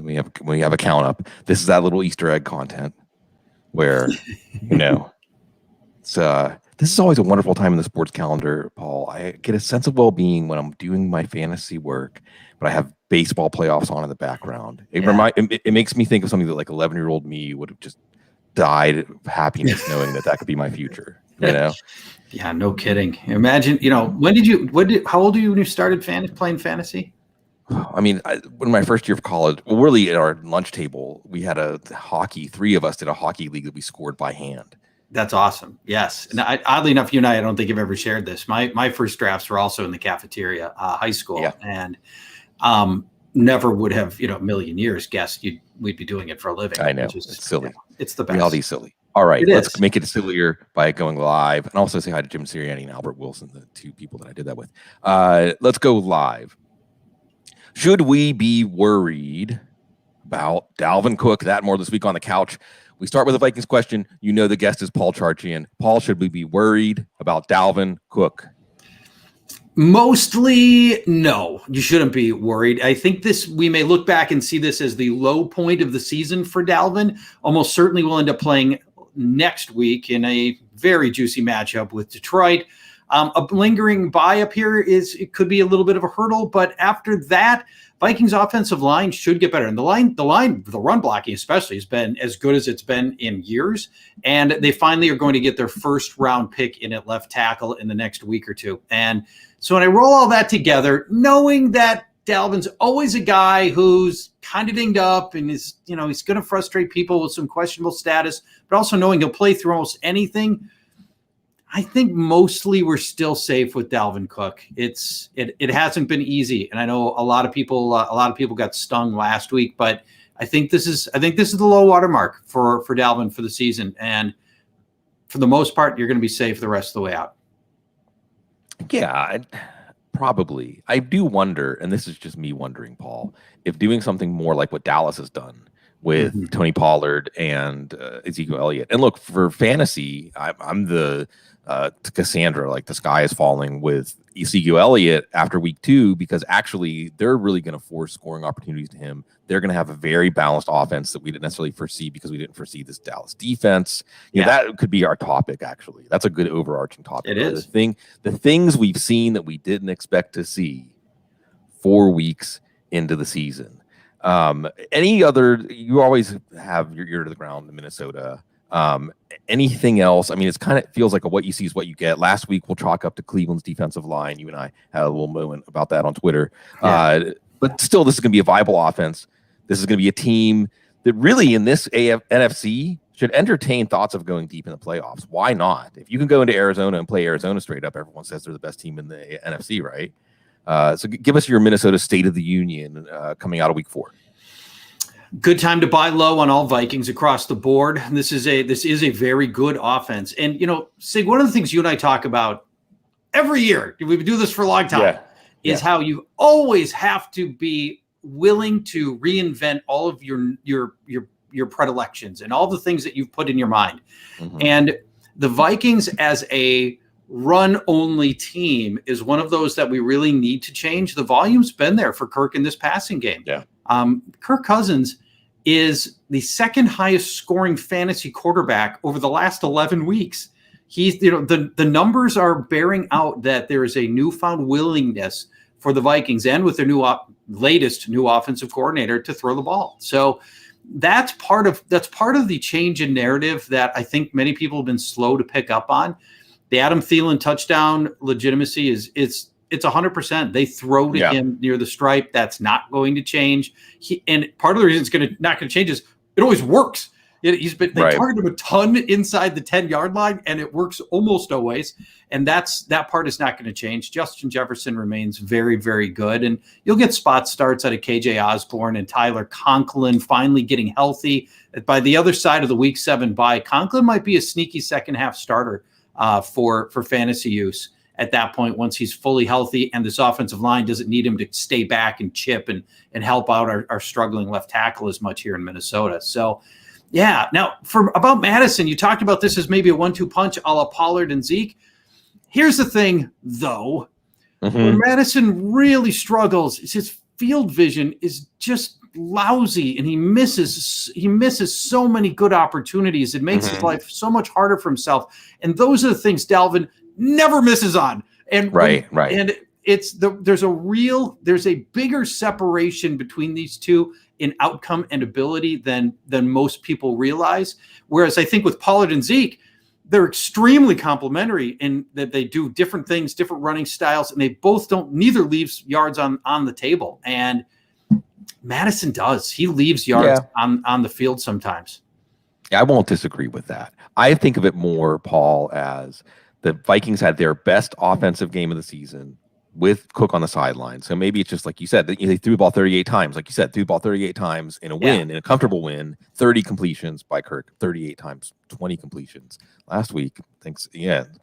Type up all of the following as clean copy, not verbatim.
when we have a count up. This is that little Easter egg content where this is always a wonderful time in the sports calendar, Paul. I get a sense of well-being when I'm doing my fantasy work, but I have baseball playoffs on in the background. It makes me think of something that like 11-year-old me would have just died of happiness knowing that could be my future. Yeah, no kidding. Imagine, how old are you when you started playing fantasy? I mean, when my first year of college, well, really at our lunch table, we had three of us did a hockey league that we scored by hand. That's awesome. Yes. And oddly enough, you and I don't think I've ever shared this. My first drafts were also in the cafeteria, high school, and never would have, a million years guessed we'd be doing it for a living. I know. It's silly. It's the best. Reality's silly. All right. Let's make it sillier by going live. And also say hi to Jim Sirianni and Albert Wilson, the two people that I did that with. Let's go live. Should we be worried about Dalvin Cook? That more this week on the couch. We start with a Vikings question. The guest is Paul Charchian. Paul, should we be worried about Dalvin Cook? Mostly, no. You shouldn't be worried. I think we may look back and see this as the low point of the season for Dalvin. Almost certainly will end up playing next week in a very juicy matchup with Detroit. A lingering bye up here it could be a little bit of a hurdle, but after that, Vikings offensive line should get better. And the run blocking especially has been as good as it's been in years. And they finally are going to get their first round pick in at left tackle in the next week or two. And so when I roll all that together, knowing that Dalvin's always a guy who's kind of dinged up and is, he's going to frustrate people with some questionable status, but also knowing he'll play through almost anything, I think mostly we're still safe with Dalvin Cook. It hasn't been easy, and I know a lot of people got stung last week, but I think this is the low water mark for Dalvin for the season, and for the most part, you're going to be safe the rest of the way out. Yeah, probably. I do wonder, and this is just me wondering, Paul, if doing something more like what Dallas has done with Tony Pollard and Ezekiel Elliott. And look, for fantasy, I'm the Cassandra, like the sky is falling with Ezekiel Elliott after week 2, because actually they're really going to force scoring opportunities to him. They're going to have a very balanced offense that we didn't necessarily foresee because we didn't foresee this Dallas defense. That could be our topic, actually. That's a good overarching topic. It is. The things we've seen that we didn't expect to see 4 weeks into the season. You always have your ear to the ground in Minnesota. Anything else? I mean, it's kind of feels like what you see is what you get. Last week, we'll chalk up to Cleveland's defensive line. You and I had a little moment about that on Twitter. But still, this is going to be a viable offense. This is going to be a team that really in this NFC should entertain thoughts of going deep in the playoffs. Why not? If you can go into Arizona and play Arizona straight up, everyone says they're the best team in the NFC, right? So give us your Minnesota State of the Union coming out of week 4. Good time to buy low on all Vikings across the board. This is a very good offense. And, Sig, one of the things you and I talk about every year, we do this for a long time, is how you always have to be willing to reinvent all of your predilections and all the things that you've put in your mind. Mm-hmm. And the Vikings as a run-only team is one of those that we really need to change. The volume's been there for Kirk in this passing game. Yeah. Kirk Cousins is the second highest scoring fantasy quarterback over the last 11 weeks. He's, the numbers are bearing out that there is a newfound willingness for the Vikings and with their latest new offensive coordinator to throw the ball. So that's part of the change in narrative that I think many people have been slow to pick up on. The Adam Thielen touchdown legitimacy is 100%. They throw to him near the stripe. That's not going to change. And part of the reason it's not going to change is it always works. They target him a ton inside the 10-yard line, and it works almost always. And that part is not going to change. Justin Jefferson remains very, very good. And you'll get spot starts out of KJ Osborne and Tyler Conklin finally getting healthy. By the other side of the week 7 bye, Conklin might be a sneaky second half starter for fantasy use at that point, once he's fully healthy and this offensive line doesn't need him to stay back and chip and help out our struggling left tackle as much here in Minnesota. So, yeah. Now, about Madison, you talked about this as maybe a 1-2 punch a la Pollard and Zeke. Here's the thing, though. Where Madison really struggles is his field vision is just lousy, and he misses so many good opportunities. It makes his life so much harder for himself. And those are the things Dalvin never misses on. And right. And there's a bigger separation between these two in outcome and ability than most people realize. Whereas I think with Pollard and Zeke, they're extremely complementary in that they do different things, different running styles, and they neither leaves yards on the table. And Madison does. He leaves yards on the field sometimes. I won't disagree with that. I think of it more, Paul, as the Vikings had their best offensive game of the season with Cook on the sideline. So maybe it's just like you said, they threw the ball 38 times. Like you said, threw the ball 38 times in a win, in a comfortable win, 30 completions by Kirk, 38 times, 20 completions. Last week, thanks,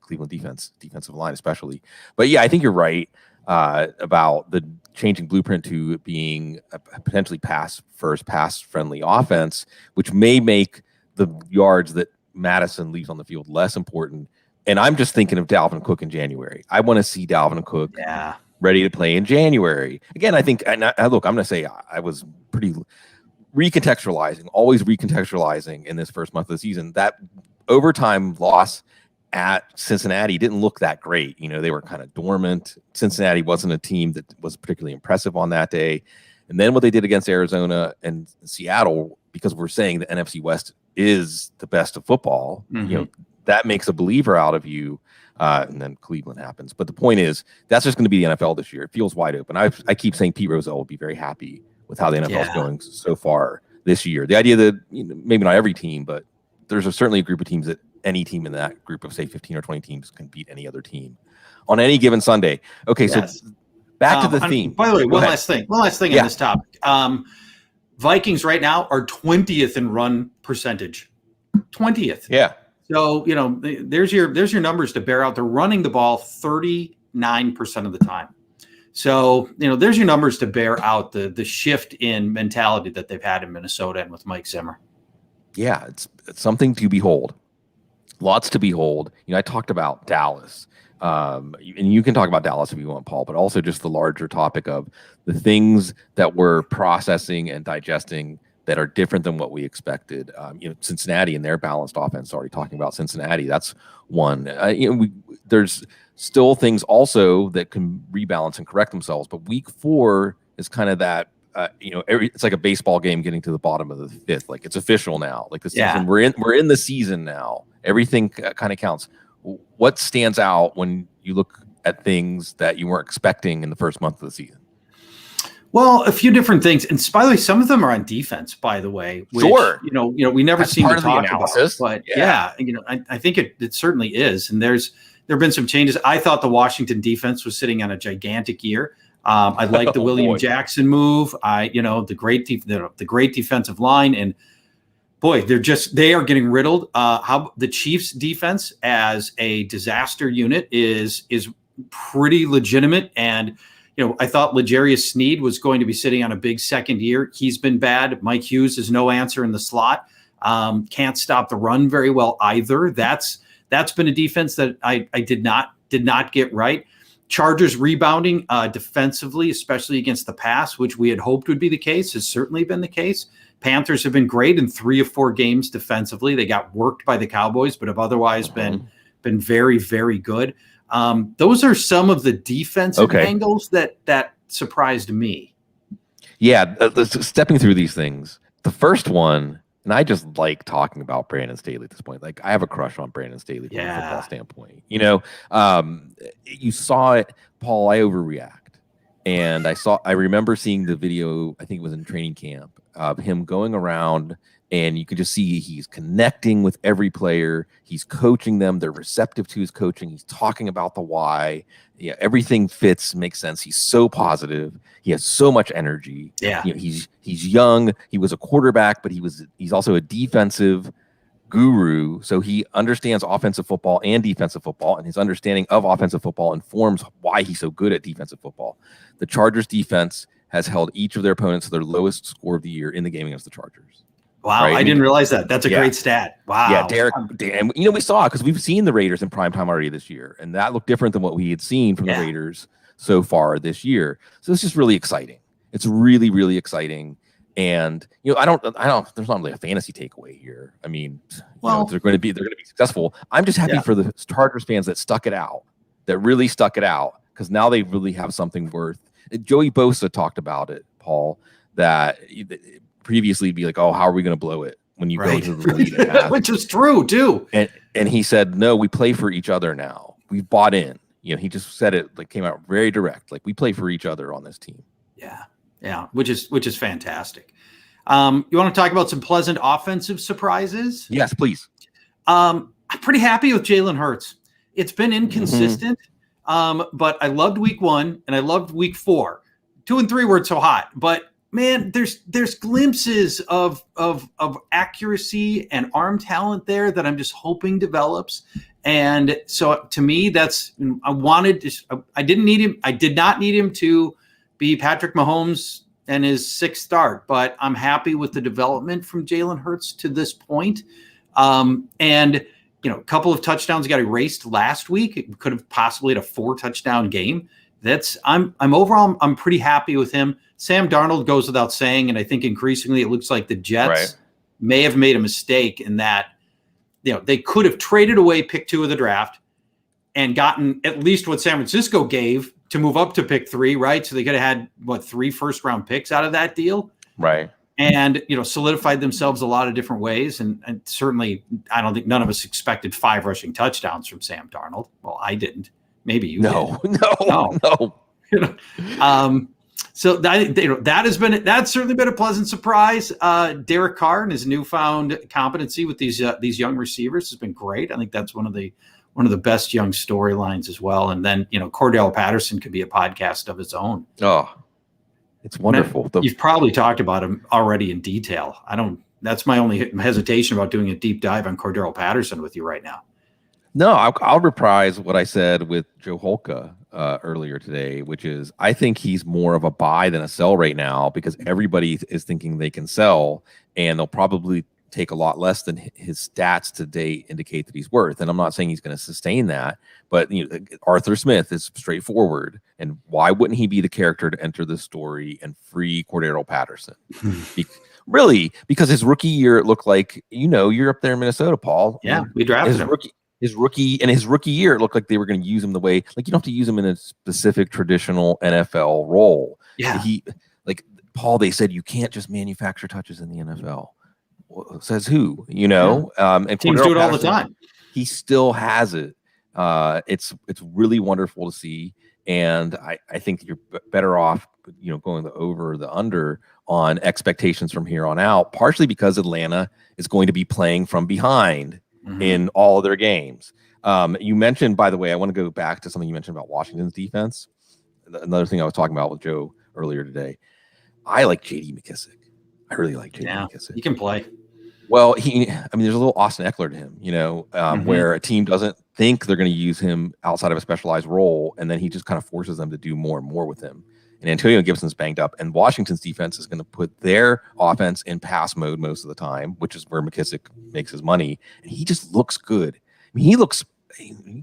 Cleveland defensive line especially. But yeah, I think you're right about the changing blueprint to being a potentially pass-friendly offense, which may make the yards that Madison leaves on the field less important. And I'm just thinking of Dalvin Cook in January. I want to see Dalvin Cook ready to play in January. Again, I think, look, I'm going to say I was pretty always recontextualizing in this first month of the season. That overtime loss at Cincinnati didn't look that great. They were kind of dormant. Cincinnati wasn't a team that was particularly impressive on that day. And then what they did against Arizona and Seattle, because we're saying the NFC West is the best of football, that makes a believer out of you. And then Cleveland happens. But the point is, that's just going to be the NFL this year. It feels wide open. I keep saying Pete Rozelle will be very happy with how the NFL is going so far this year. The idea that maybe not every team, but there's certainly a group of teams that any team in that group of, say, 15 or 20 teams can beat any other team on any given Sunday. Okay, so back to the theme. By the way, one last thing on this topic. Vikings right now are 20th in run percentage. 20th. Yeah. So, there's your numbers to bear out. They're running the ball 39% of the time. So, there's your numbers to bear out the shift in mentality that they've had in Minnesota and with Mike Zimmer. Yeah, it's something to behold. Lots to behold. I talked about Dallas. And you can talk about Dallas if you want, Paul, but also just the larger topic of the things that we're processing and digesting that are different than what we expected. Cincinnati and their balanced offense, already talking about Cincinnati. That's one. There's still things also that can rebalance and correct themselves, but week 4 is kind of that, it's like a baseball game getting to the bottom of the 5th. Like it's official now. Like the season, we're in the season now. Everything kind of counts. What stands out when you look at things that you weren't expecting in the first month of the season? Well, a few different things, and by the way, some of them are on defense. By the way, which, we never seem to talk about, but I think it certainly is. And there have been some changes. I thought the Washington defense was sitting on a gigantic year. I like the William Jackson move. The great defensive line, and boy, they are getting riddled. How the Chiefs defense as a disaster unit is pretty legitimate. And I thought L'Jarius Sneed was going to be sitting on a big second year. He's been bad. Mike Hughes is no answer in the slot. Can't stop the run very well either. That's been a defense that I did not get right. Chargers rebounding defensively, especially against the pass, which we had hoped would be the case, has certainly been the case. Panthers have been great in 3 of 4 games defensively. They got worked by the Cowboys, but have otherwise been very, very good. Those are some of the defensive angles that surprised me. Yeah, stepping through these things. The first one, and I just like talking about Brandon Staley at this point. Like I have a crush on Brandon Staley from a football standpoint. You saw it, Paul. I overreact, and I remember seeing the video. I think it was in training camp of him going around. And you can just see he's connecting with every player. He's coaching them. They're receptive to his coaching. He's talking about the why. Yeah, everything fits, makes sense. He's so positive. He has so much energy. Yeah, he's young. He was a quarterback, but he's also a defensive guru. So he understands offensive football and defensive football, and his understanding of offensive football informs why he's so good at defensive football. The Chargers defense has held each of their opponents to their lowest score of the year in the game against the Chargers. Wow, right? I didn't realize that. That's a great stat. Wow. Yeah, Derek. And we saw it because we've seen the Raiders in primetime already this year, and that looked different than what we had seen from the Raiders so far this year. So it's just really exciting. It's really, really exciting. And I don't. There's not really a fantasy takeaway here. I mean, they're going to be successful. I'm just happy for the Chargers fans that stuck it out, because now they really have something worth. Joey Bosa talked about it, Paul, that previously be like, oh, how are we going to blow it when you go to the lead? Which is true too. And he said, no, we play for each other now. We've bought in. He just said it, like, came out very direct. Like, we play for each other on this team. Yeah, which is fantastic. You want to talk about some pleasant offensive surprises? Yes, please. I'm pretty happy with Jalen Hurts. It's been inconsistent, but I loved week 1 and I loved week 4. 2 and 3 weren't so hot, but man, there's glimpses of accuracy and arm talent there that I'm just hoping develops. And so to me, I didn't need him. I did not need him to be Patrick Mahomes and his 6th start, but I'm happy with the development from Jalen Hurts to this point. And a couple of touchdowns got erased last week. It could have possibly had a 4-touchdown game. I'm overall pretty happy with him. Sam Darnold goes without saying, and I think increasingly it looks like the Jets may have made a mistake in that they could have traded away pick 2 of the draft and gotten at least what San Francisco gave to move up to pick 3, right? So they could have had 3 first-round picks out of that deal, right? And solidified themselves a lot of different ways. And certainly, I don't think none of us expected 5 rushing touchdowns from Sam Darnold. Well, I didn't. Maybe you did. No. So that's certainly been a pleasant surprise. Derek Carr and his newfound competency with these young receivers has been great. I think that's one of the best young storylines as well. And then Cordarrelle Patterson could be a podcast of its own. Oh, it's wonderful. You've probably talked about him already in detail. That's my only hesitation about doing a deep dive on Cordarrelle Patterson with you right now. No, I'll reprise what I said with Joe Holka earlier today, which is I think he's more of a buy than a sell right now, because everybody is thinking they can sell, and they'll probably take a lot less than his stats today indicate that he's worth. And I'm not saying he's going to sustain that, but Arthur Smith is straightforward. And why wouldn't he be the character to enter this story and free Cordarrelle Patterson? Really, because his rookie year, it looked like, you're up there in Minnesota, Paul. Yeah, we drafted him. His rookie year, it looked like they were going to use him the way, like, you don't have to use him in a specific traditional NFL role. Yeah. Paul, they said you can't just manufacture touches in the NFL. Says who? And teams do it all the time. He still has it. It's really wonderful to see, and I think you're better off, going the over, the under on expectations from here on out. Partially because Atlanta is going to be playing from behind in all of their games. You mentioned, by the way, I want to go back to something you mentioned about Washington's defense. Another thing I was talking about with Joe earlier today. I like J.D. McKissic. I really like J.D. McKissic. He can play. Well, there's a little Austin Eckler to him, where a team doesn't think they're going to use him outside of a specialized role, and then he just kind of forces them to do more and more with him. And Antonio Gibson's banged up, and Washington's defense is going to put their offense in pass mode most of the time, which is where McKissic makes his money. And he just looks good. You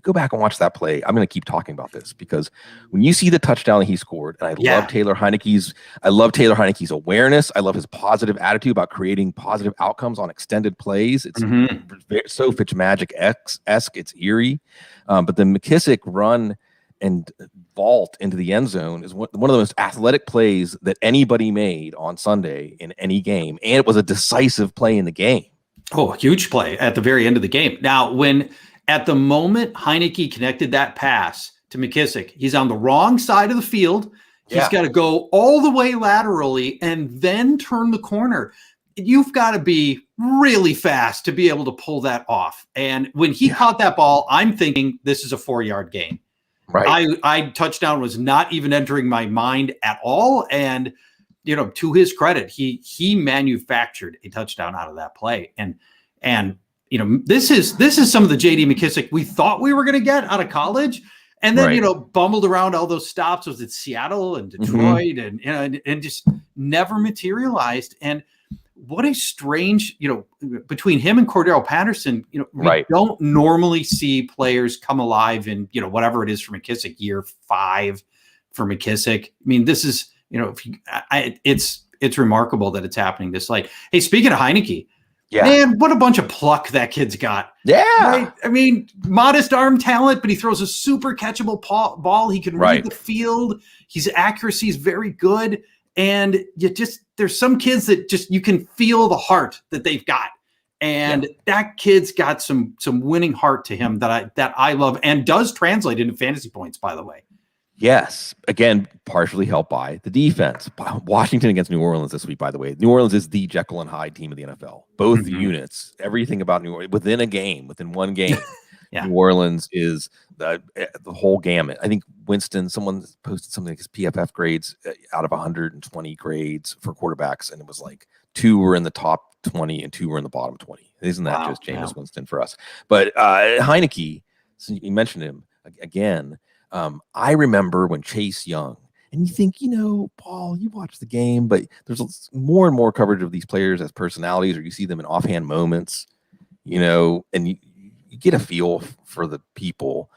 go back and watch that play. I'm going to keep talking about this, because when you see the touchdown that he scored, and I love Taylor Heinicke's awareness. I love his positive attitude about creating positive outcomes on extended plays. It's so Fitzmagic-esque. It's eerie. But the McKissic run and vault into the end zone is one of the most athletic plays that anybody made on Sunday in any game. And it was a decisive play in the game. Oh, huge play at the very end of the game. Now, at the moment Heinicke connected that pass to McKissic, he's on the wrong side of the field. He's got to go all the way laterally and then turn the corner. You've got to be really fast to be able to pull that off. And when he caught that ball, I'm thinking this is a 4-yard gain. Right. I touchdown was not even entering my mind at all. And, to his credit, he manufactured a touchdown out of that play. And this is some of the J.D. McKissic we thought we were going to get out of college. And then, bumbled around all those stops. Was it Seattle and Detroit and just never materialized. And what a strange, between him and Cordarrelle Patterson, we don't normally see players come alive in, whatever it is for McKissic, year 5 for McKissic. I mean, this is, it's remarkable that it's happening this late. Hey, speaking of Heinicke, Yeah. man, what a bunch of pluck that kid's got. Yeah. Right? I mean, modest arm talent, but he throws a super catchable ball. He can read the field. His accuracy is very good. And there's some kids that just, you can feel the heart that they've got. And that kid's got some winning heart to him that I love, and does translate into fantasy points, by the way. Yes. Again, partially helped by the defense. Washington against New Orleans this week, by the way. New Orleans is the Jekyll and Hyde team of the NFL. Both units, everything about New Orleans, within one game. New Orleans is the whole gamut. I think someone posted something like his PFF grades out of 120 grades for quarterbacks, and it was like 2 were in the top 20 and 2 were in the bottom 20. Isn't that just Jameis Winston for us? But Heinicke, so you mentioned him again. I remember when Chase Young, and you think, Paul, you watch the game, but there's more and more coverage of these players as personalities, or you see them in offhand moments, and you get a feel for the people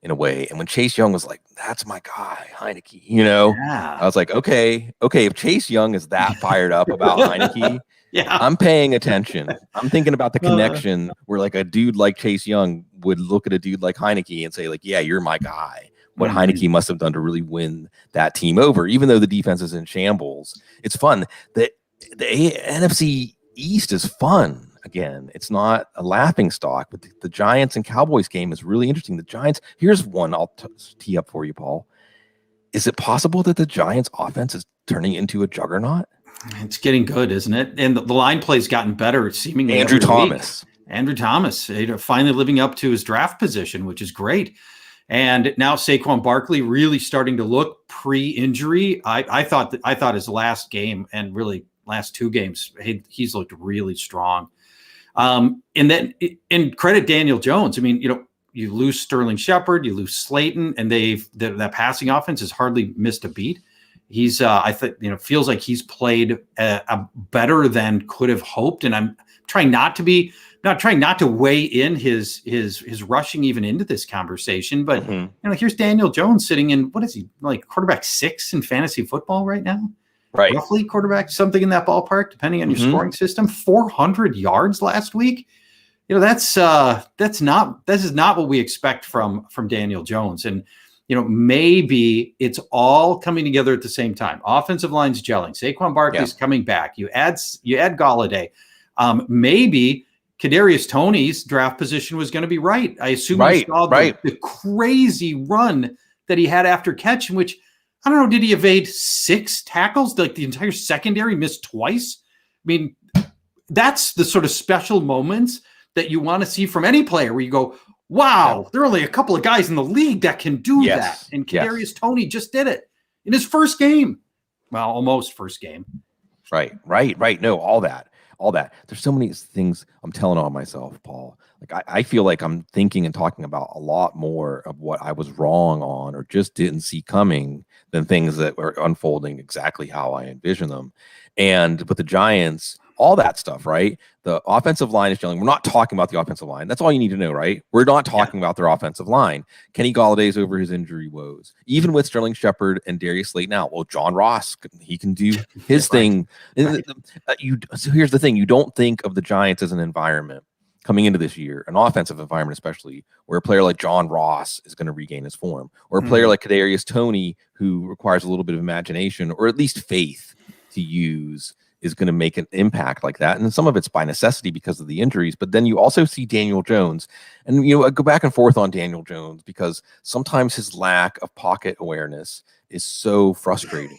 in a way. And when Chase Young was like, that's my guy, Heinicke, I was like, okay, if Chase Young is that fired up about Heinicke, I'm paying attention. I'm thinking about the connection where like a dude like Chase Young would look at a dude like Heinicke and say like, yeah, you're my guy. What Heinicke must have done to really win that team over, even though the defense is in shambles. It's fun. The NFC East is fun. Again, it's not a laughing stock, but the Giants and Cowboys game is really interesting. The Giants, here's one I'll tee up for you, Paul. Is it possible that the Giants offense is turning into a juggernaut? It's getting good, isn't it? And the line play's gotten better, seemingly. Andrew Thomas, finally living up to his draft position, which is great. And now Saquon Barkley really starting to look pre-injury. I thought his last game and really last 2 games, he's looked really strong. And credit Daniel Jones. I mean, you lose Sterling Shepard, you lose Slayton, and that passing offense has hardly missed a beat. He's I think feels like he's played better than could have hoped, and I'm trying not to weigh in his rushing even into this conversation. But here's Daniel Jones sitting in, what is he, like quarterback 6 in fantasy football right now? Right, roughly quarterback, something in that ballpark, depending on your scoring system. 400 yards last week. This is not what we expect from Daniel Jones. And maybe it's all coming together at the same time. Offensive line's gelling. Saquon Barkley's coming back. You add Galladay. Maybe Kadarius Toney's draft position was going to be right. I assume you saw the crazy run that he had after catch, in which, I don't know, did he evade 6 tackles? Like the entire secondary missed twice? I mean, that's the sort of special moments that you want to see from any player where you go, wow, there are only a couple of guys in the league that can do that. And Kadarius Toney just did it in his first game. Well, almost first game. Right. No, all that. There's so many things I'm telling on myself, Paul. Like I feel like I'm thinking and talking about a lot more of what I was wrong on or just didn't see coming than things that were unfolding exactly how I envision them. And with the Giants, all that stuff, right? The offensive line is gelling. We're not talking about the offensive line. That's all you need to know, right? We're not talking about their offensive line. Kenny Galladay's over his injury woes. Even with Sterling Shepard and Darius Slayton out, well, John Ross, he can do his thing. Right. So here's the thing. You don't think of the Giants as an environment coming into this year, an offensive environment especially, where a player like John Ross is going to regain his form, or a player like Kadarius Toney, who requires a little bit of imagination or at least faith to use, is going to make an impact like that. And some of it's by necessity because of the injuries. But then you also see Daniel Jones. And, I go back and forth on Daniel Jones because sometimes his lack of pocket awareness is so frustrating.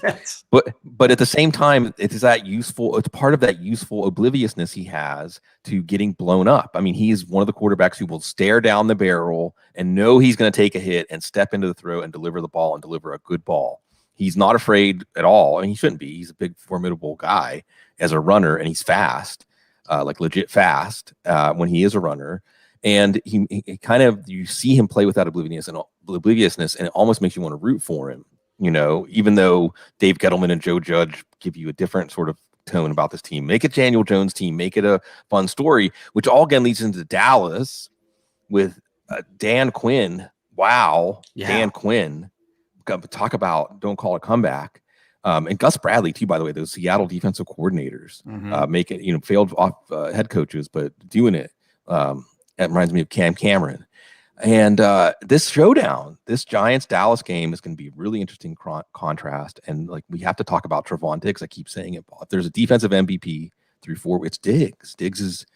Yes. But at the same time, it's part of that useful obliviousness he has to getting blown up. I mean, he's one of the quarterbacks who will stare down the barrel and know he's going to take a hit and step into the throw and deliver the ball and deliver a good ball. He's not afraid at all. I mean, he shouldn't be. He's a big, formidable guy as a runner, and he's fast, like legit fast when he is a runner. And he kind of, you see him play with that obliviousness, and it almost makes you want to root for him, even though Dave Gettleman and Joe Judge give you a different sort of tone about this team. Make it Daniel Jones' team. Make it a fun story, which all again leads into Dallas with Dan Quinn. Wow. Yeah. Dan Quinn. Talk about don't call a comeback. And Gus Bradley too, by the way, those Seattle defensive coordinators make it, failed off head coaches, but doing it. That reminds me of Cam Cameron. And this showdown, this Giants-Dallas game is going to be a really interesting contrast. And like we have to talk about Trevon Diggs. I keep saying it, Paul. If there's a defensive MVP through 4, it's Diggs. Diggs is,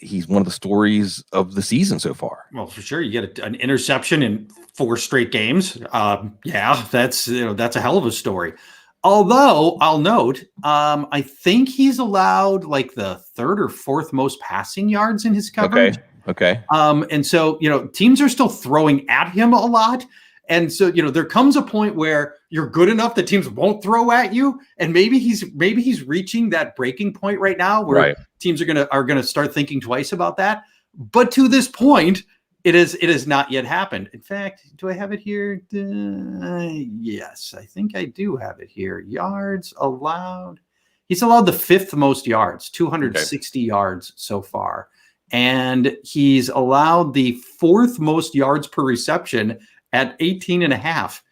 he's one of the stories of the season so far. Well, for sure. You get an interception in 4 straight games. That's a hell of a story. Although I'll note, I think he's allowed like the 3rd or 4th most passing yards in his coverage. Okay. And so, teams are still throwing at him a lot. And so, there comes a point where you're good enough that teams won't throw at you. And maybe he's reaching that breaking point right now where teams are going to start thinking twice about that. But to this point, it has not yet happened. In fact, do I have it here? Yes, I think I do have it here. Yards allowed. He's allowed the 5th most yards, 260 yards so far. And he's allowed the 4th most yards per reception at 18.5.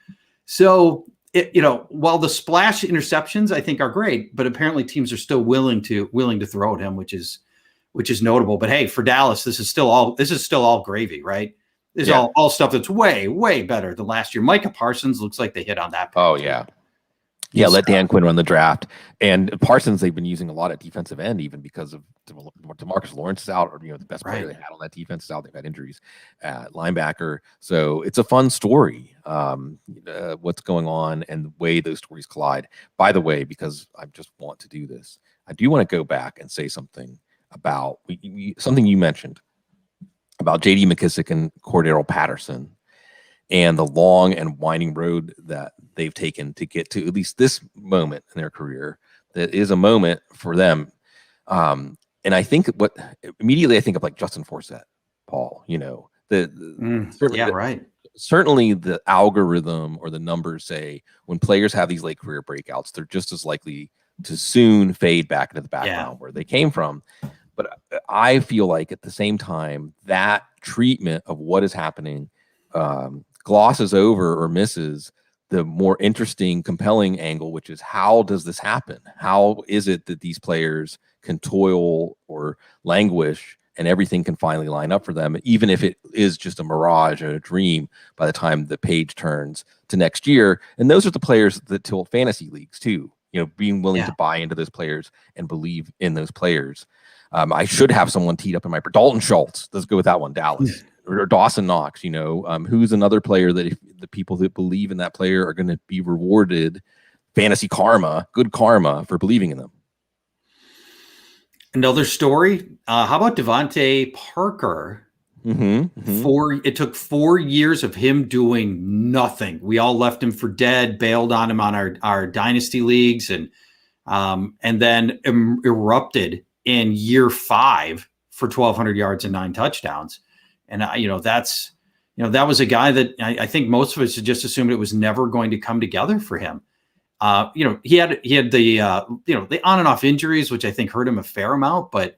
So, while the splash interceptions I think are great, but apparently teams are still willing to throw at him, which is notable. But hey, for Dallas, this is still all gravy, right? This is all stuff that's way, way better than last year. Micah Parsons looks like they hit on that. Oh yeah. Yeah, let Dan Quinn run the draft. And Parsons, they've been using a lot at defensive end, even because of DeMarcus Lawrence is out, or the best player they had on that defense is out. They've had injuries at linebacker, so it's a fun story. What's going on and the way those stories collide. By the way, because I just want to do this, I do want to go back and say something about something you mentioned about J.D. McKissic and Cordarrelle Patterson, and the long and winding road that they've taken to get to at least this moment in their career that is a moment for them. And I think immediately I think of like Justin Forsett, Paul, certainly the algorithm or the numbers say when players have these late career breakouts, they're just as likely to soon fade back into the background where they came from. But I feel like at the same time, that treatment of what is happening glosses over or misses the more interesting, compelling angle, which is how does this happen? How is it that these players can toil or languish and everything can finally line up for them, even if it is just a mirage or a dream by the time the page turns to next year? And those are the players that tilt fantasy leagues too, being willing to buy into those players and believe in those players. I should have someone teed up in my Dalton Schultz. Let's go with that one, Dallas. Or Dawson Knox, who's another player that if the people that believe in that player are going to be rewarded fantasy karma, good karma for believing in them. Another story. How about DeVante Parker? It took 4 years of him doing nothing. We all left him for dead, bailed on him on our dynasty leagues, and then erupted in year 5 for 1,200 yards and 9 touchdowns. And that was a guy that I think most of us had just assumed it was never going to come together for him. He had the on and off injuries, which I think hurt him a fair amount. But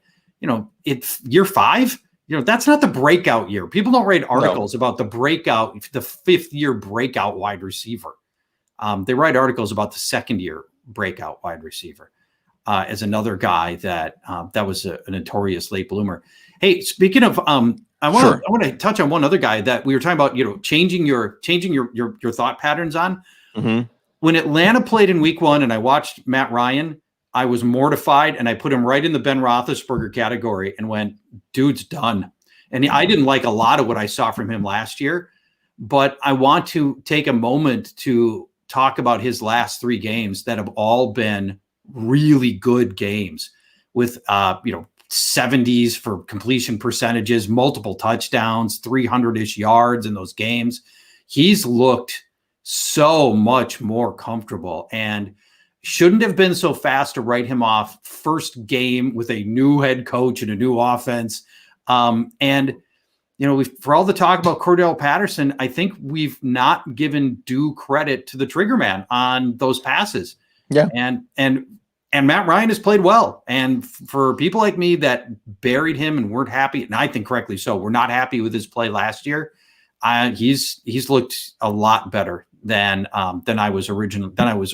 it's year 5. That's not the breakout year. People don't write articles about the breakout, the 5th year breakout wide receiver. They write articles about the 2nd year breakout wide receiver as another guy that was a notorious late bloomer. Hey, speaking of, I want to touch on one other guy that we were talking about. Changing your thought patterns on. When Atlanta played in Week 1, and I watched Matt Ryan, I was mortified, and I put him right in the Ben Roethlisberger category, and went, "Dude's done." And I didn't like a lot of what I saw from him last year, but I want to take a moment to talk about his last 3 games that have all been really good games with 70s for completion percentages, multiple touchdowns, 300-ish yards in those games. He's looked so much more comfortable and shouldn't have been so fast to write him off first game with a new head coach and a new offense. For all the talk about Cordarrelle Patterson, I think we've not given due credit to the trigger man on those passes. Yeah. And Matt Ryan has played well. And for people like me that buried him and weren't happy, and I think correctly so, we're not happy with his play last year. He's looked a lot better than I was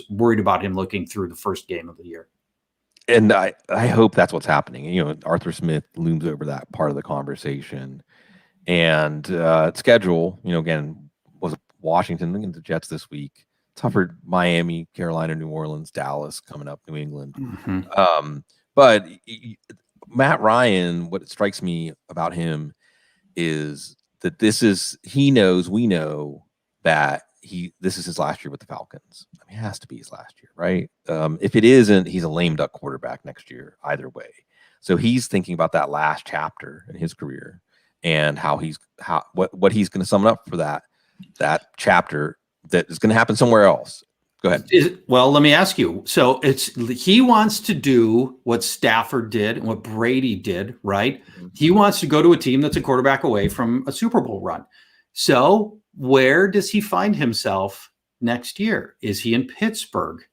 worried about him looking through the first game of the year. And I hope that's what's happening. You know, Arthur Smith looms over that part of the conversation. And schedule, you know, again, was Washington and the Jets this week. Tougher Miami, Carolina, New Orleans, Dallas coming up, New England. But Matt Ryan, what strikes me about him is that we know that this is his last year with the Falcons. I mean, it has to be his last year, right? If it isn't, he's a lame duck quarterback next year, either way. So he's thinking about that last chapter in his career and what he's going to sum up for that chapter that is going to happen somewhere else. Go ahead. Well, let me ask you. So he wants to do what Stafford did and what Brady did, right? He wants to go to a team that's a quarterback away from a Super Bowl run. So where does he find himself next year? Is he in Pittsburgh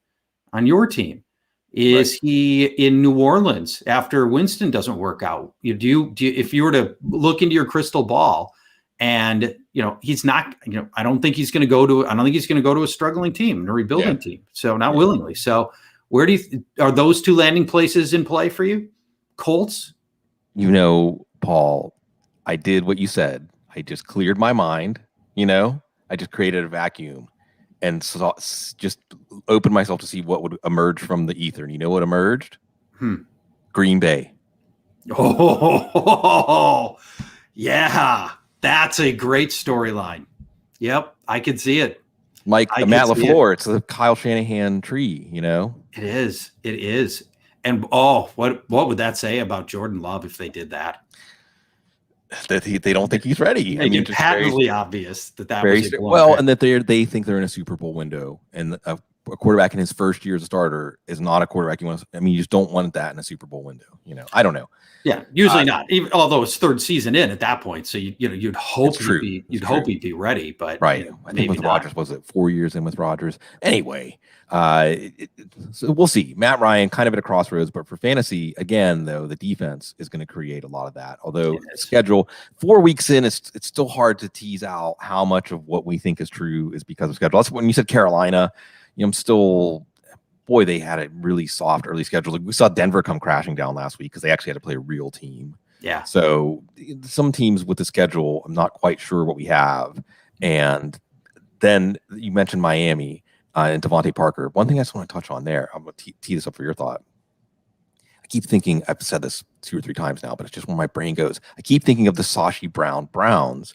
on your team? Is he in New Orleans after Winston doesn't work out? If you were to look into your crystal ball, and he's not. I don't think he's going to go to a struggling team, a rebuilding team. So not willingly. So where are those two landing places in play for you? Colts. Paul, I did what you said. I just cleared my mind. I just created a vacuum and just opened myself to see what would emerge from the ether. And you know what emerged? Green Bay. Oh, yeah. That's a great storyline. Yep, I can see it. Like Matt LaFleur, it's the Kyle Shanahan tree, It is. And what would that say about Jordan Love if they did that? That they don't think he's ready. I mean, patently obvious that was and that they think they're in a Super Bowl window, and a quarterback in his first year as a starter is not a quarterback you want. You just don't want that in a Super Bowl window. I don't know. Yeah, usually not. Even although it's third season in at that point, so you'd hope he'd be ready. But right, I think with Rodgers, was it 4 years in with Rodgers? Anyway, so we'll see. Matt Ryan kind of at a crossroads, but for fantasy, again, though, the defense is going to create a lot of that. Although schedule 4 weeks in, it's still hard to tease out how much of what we think is true is because of schedule. That's when you said Carolina. I'm still. Boy, they had a really soft early schedule. Like we saw Denver come crashing down last week because they actually had to play a real team. Yeah. So some teams with the schedule, I'm not quite sure what we have. And then you mentioned Miami and DeVante Parker. One thing I just want to touch on there, I'm going to tee this up for your thought. I keep thinking, I've said this 2 or 3 times now, but it's just where my brain goes. I keep thinking of the Sashi Brown Browns,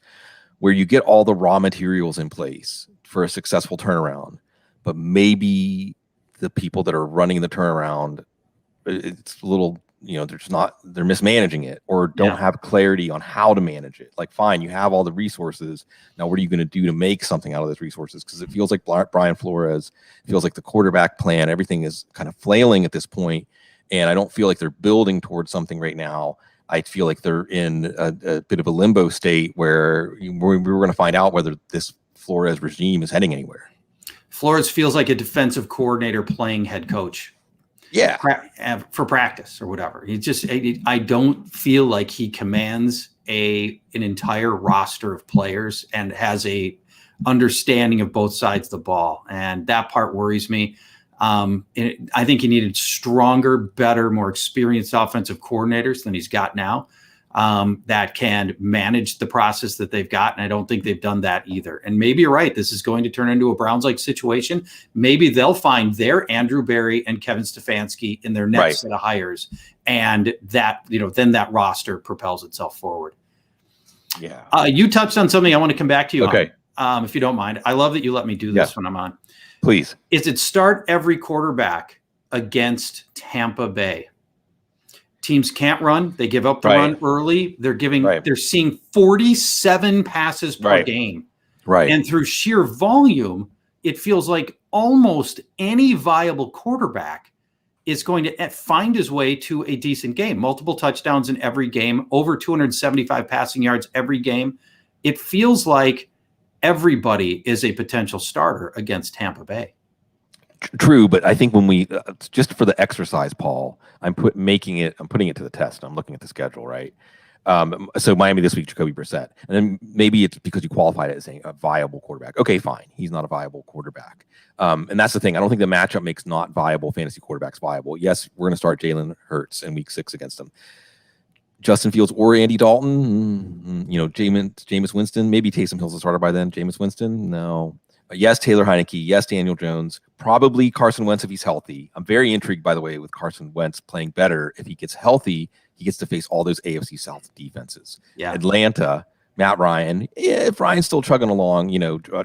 where you get all the raw materials in place for a successful turnaround, but maybe the people that are running the turnaround, it's a little, they're mismanaging it or don't have clarity on how to manage it. Like, fine, you have all the resources. Now, what are you going to do to make something out of those resources? Because it feels like Brian Flores, it feels like the quarterback plan, everything is kind of flailing at this point, and I don't feel like they're building towards something right now. I feel like they're in a bit of a limbo state where we're going to find out whether this Flores regime is heading anywhere. Flores feels like a defensive coordinator playing head coach. Yeah. For practice or whatever. I don't feel like he commands an entire roster of players and has a understanding of both sides of the ball. And that part worries me. I think he needed stronger, better, more experienced offensive coordinators than he's got now. That can manage the process that they've got. And I don't think they've done that either. And maybe you're right. This is going to turn into a Browns-like situation. Maybe they'll find their Andrew Berry and Kevin Stefanski in their next set of hires. And that, then that roster propels itself forward. Yeah. You touched on something I want to come back to you on, if you don't mind. I love that you let me do this when I'm on. Please. Is it start every quarterback against Tampa Bay? Teams can't run. They give up the run early. They're seeing 47 passes per game. Right. And through sheer volume, it feels like almost any viable quarterback is going to find his way to a decent game. Multiple touchdowns in every game, over 275 passing yards every game. It feels like everybody is a potential starter against Tampa Bay. True, but I think when we just for the exercise, Paul, I'm putting it to the test. I'm looking at the schedule, right? So Miami this week, Jacoby Brissett. And then maybe it's because you qualified it as saying a viable quarterback. Okay, fine. He's not a viable quarterback. And that's the thing. I don't think the matchup makes not viable fantasy quarterbacks viable. Yes, we're going to start Jalen Hurts in week 6 against him. Justin Fields or Andy Dalton, Jameis Winston. Maybe Taysom Hill's a starter by then. Jameis Winston, no. Yes, Taylor Heinicke. Yes, Daniel Jones. Probably Carson Wentz if he's healthy. I'm very intrigued, by the way, with Carson Wentz playing better. If he gets healthy, he gets to face all those AFC South defenses. Yeah. Atlanta, Matt Ryan. If Ryan's still chugging along,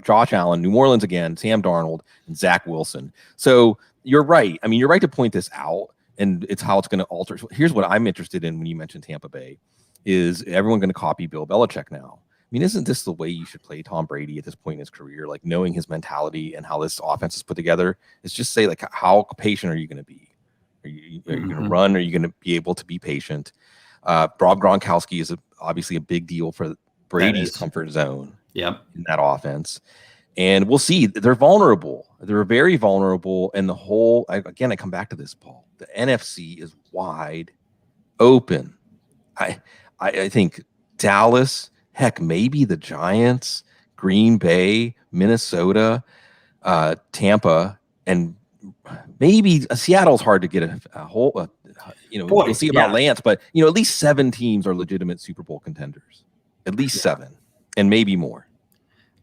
Josh Allen, New Orleans again, Sam Darnold, and Zach Wilson. So you're right. I mean, you're right to point this out, and it's how it's going to alter. Here's what I'm interested in when you mentioned Tampa Bay. Is everyone going to copy Bill Belichick now? I mean, isn't this the way you should play Tom Brady at this point in his career? Like knowing his mentality and how this offense is put together. It's just say like, how patient are you going to be? Are you going to run? Are you going to be able to be patient? Rob Gronkowski is obviously a big deal for Brady's comfort zone. Yep. In that offense. And we'll see. They're vulnerable. They're very vulnerable. And the whole, I come back to this, Paul. The NFC is wide open. I think Dallas, heck, maybe the Giants, Green Bay, Minnesota, Tampa, and maybe Seattle's hard to get a whole. We'll see about Lance, but at least 7 teams are legitimate Super Bowl contenders. At least 7, and maybe more.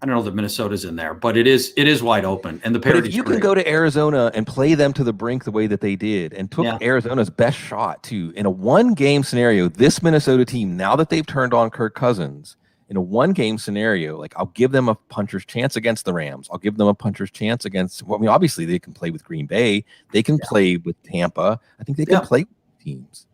I don't know that Minnesota's in there, but it is wide open. And but if you can go to Arizona and play them to the brink the way that they did, and took Arizona's best shot too in a 1-game scenario, this Minnesota team, now that they've turned on Kirk Cousins, in a 1-game scenario, like I'll give them a puncher's chance against the Rams. I'll give them a puncher's chance against. Well, I mean, obviously they can play with Green Bay. They can play with Tampa. I think they can play with teams.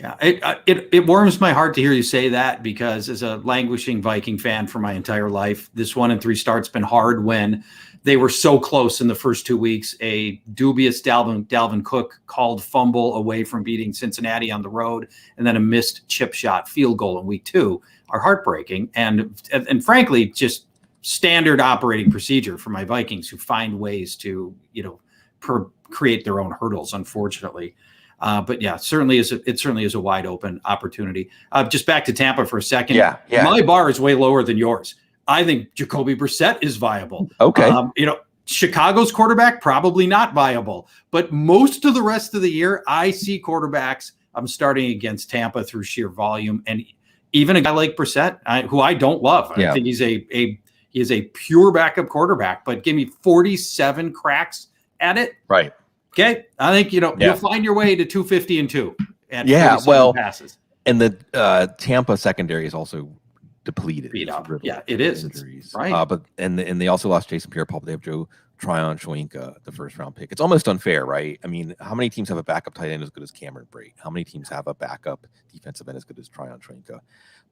Yeah, it warms my heart to hear you say that, because as a languishing Viking fan for my entire life, this 1-3 start's been hard when they were so close in the first 2 weeks. A dubious Dalvin Cook called fumble away from beating Cincinnati on the road, and then a missed chip shot field goal in week 2 are heartbreaking and frankly just standard operating procedure for my Vikings, who find ways to create their own hurdles, unfortunately. But yeah, it certainly is a wide open opportunity. Just back to Tampa for a second. Yeah. My bar is way lower than yours. I think Jacoby Brissett is viable. Okay. Chicago's quarterback, probably not viable, but most of the rest of the year, I see quarterbacks I'm starting against Tampa through sheer volume. And even a guy like Brissett, who I don't love, I think he is a pure backup quarterback, but give me 47 cracks at it. Right. Okay, I think you'll find your way to 250 and 2. Passes. And the Tampa secondary is also depleted. Beat up. Yeah, it is. Injuries. Right. But they also lost Jason Pierre-Paul, but they have Joe Tryon-Shoyinka, the first-round pick. It's almost unfair, right? I mean, how many teams have a backup tight end as good as Cameron Brate? How many teams have a backup defensive end as good as Tryon-Shoyinka?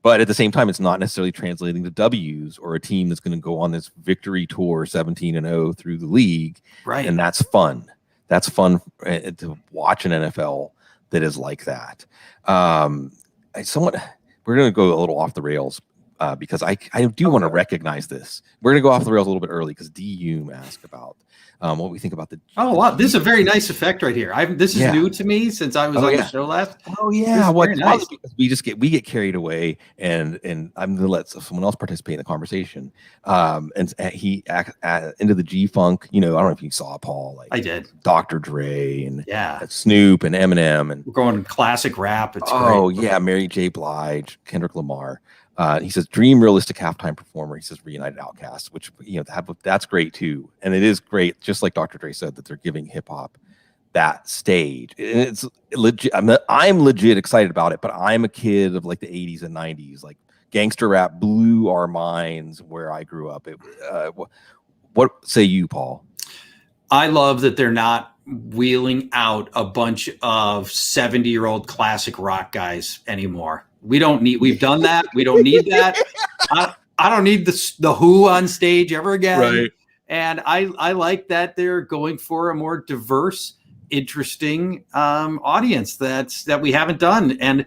But at the same time, it's not necessarily translating to W's or a team that's going to go on this victory tour 17-0 through the league. Right. And that's fun. That's fun to watch an NFL that is like that. We're going to go a little off the rails because I do want to recognize this. We're going to go off the rails a little bit early because D. Hume asked about what we think about the. Oh wow, this is a very nice effect right here. This is new to me since I was on the show last. Oh yeah, nice. Because we get carried away, and I'm going to let someone else participate in the conversation. And he into the G Funk. I don't know if you saw Paul. Like I did. Dr. Dre and Snoop and Eminem and we're going classic rap. It's great. Yeah, Mary J. Blige, Kendrick Lamar. He says, dream realistic halftime performer. He says, Reunited Outcast, which, that's great too. And it is great, just like Dr. Dre said, that they're giving hip hop that stage. And it's legit. I'm legit excited about it, but I'm a kid of like the 80s and 90s. Like gangster rap blew our minds where I grew up. What say you, Paul? I love that they're not wheeling out a bunch of 70-year-old classic rock guys anymore. We've done that. We don't need that. I don't need the Who on stage ever again. Right. And I like that they're going for a more diverse, interesting audience that we haven't done. And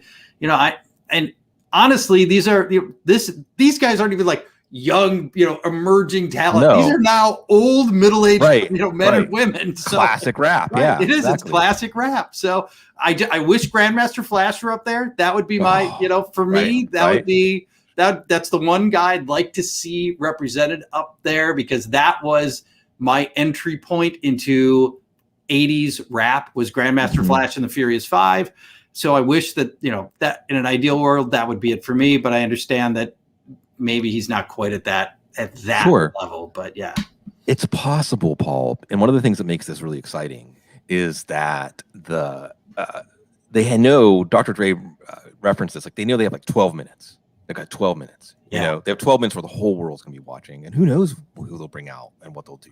honestly, these guys aren't even like young, emerging talent. No. These are now old, middle-aged, Right, men and women. So, classic rap. right, Yeah, it is. exactly. It's classic rap. So I wish Grandmaster Flash were up there. That would be my, for me, that would be that's the one guy I'd like to see represented up there, because that was my entry point into 80s rap, was Grandmaster Flash and the Furious Five. So I wish that, that in an ideal world, that would be it for me. But I understand that maybe he's not quite at that level. But yeah, it's possible, Paul. And one of the things that makes this really exciting is that they know Dr. Dre referenced this. Like, they know they have like 12 minutes. They've got 12 minutes. Yeah. They have 12 minutes where the whole world's gonna be watching, and who knows who they'll bring out and what they'll do,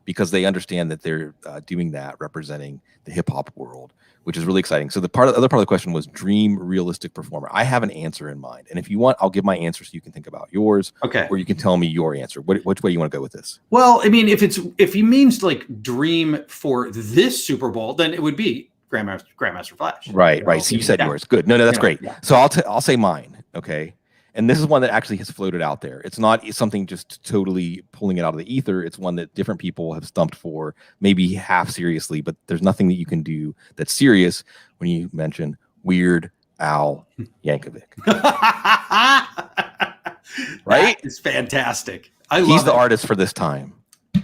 because they understand that they're doing that, representing the hip hop world, which is really exciting. So the other part of the question was dream realistic performer. I have an answer in mind, and if you want, I'll give my answer so you can think about yours. Okay. Or you can tell me your answer. Which way you want to go with this? Well, I mean, if he means like dream for this Super Bowl, then it would be Grandmaster Flash. Right. So you said yours. Good. No, that's great. Yeah. So I'll say mine. Okay. And this is one that actually has floated out there. It's not something just totally pulling it out of the ether. It's one that different people have stumped for, maybe half seriously, but there's nothing that you can do that's serious when you mention Weird Al Yankovic. Right? It's fantastic. He's the artist for this time.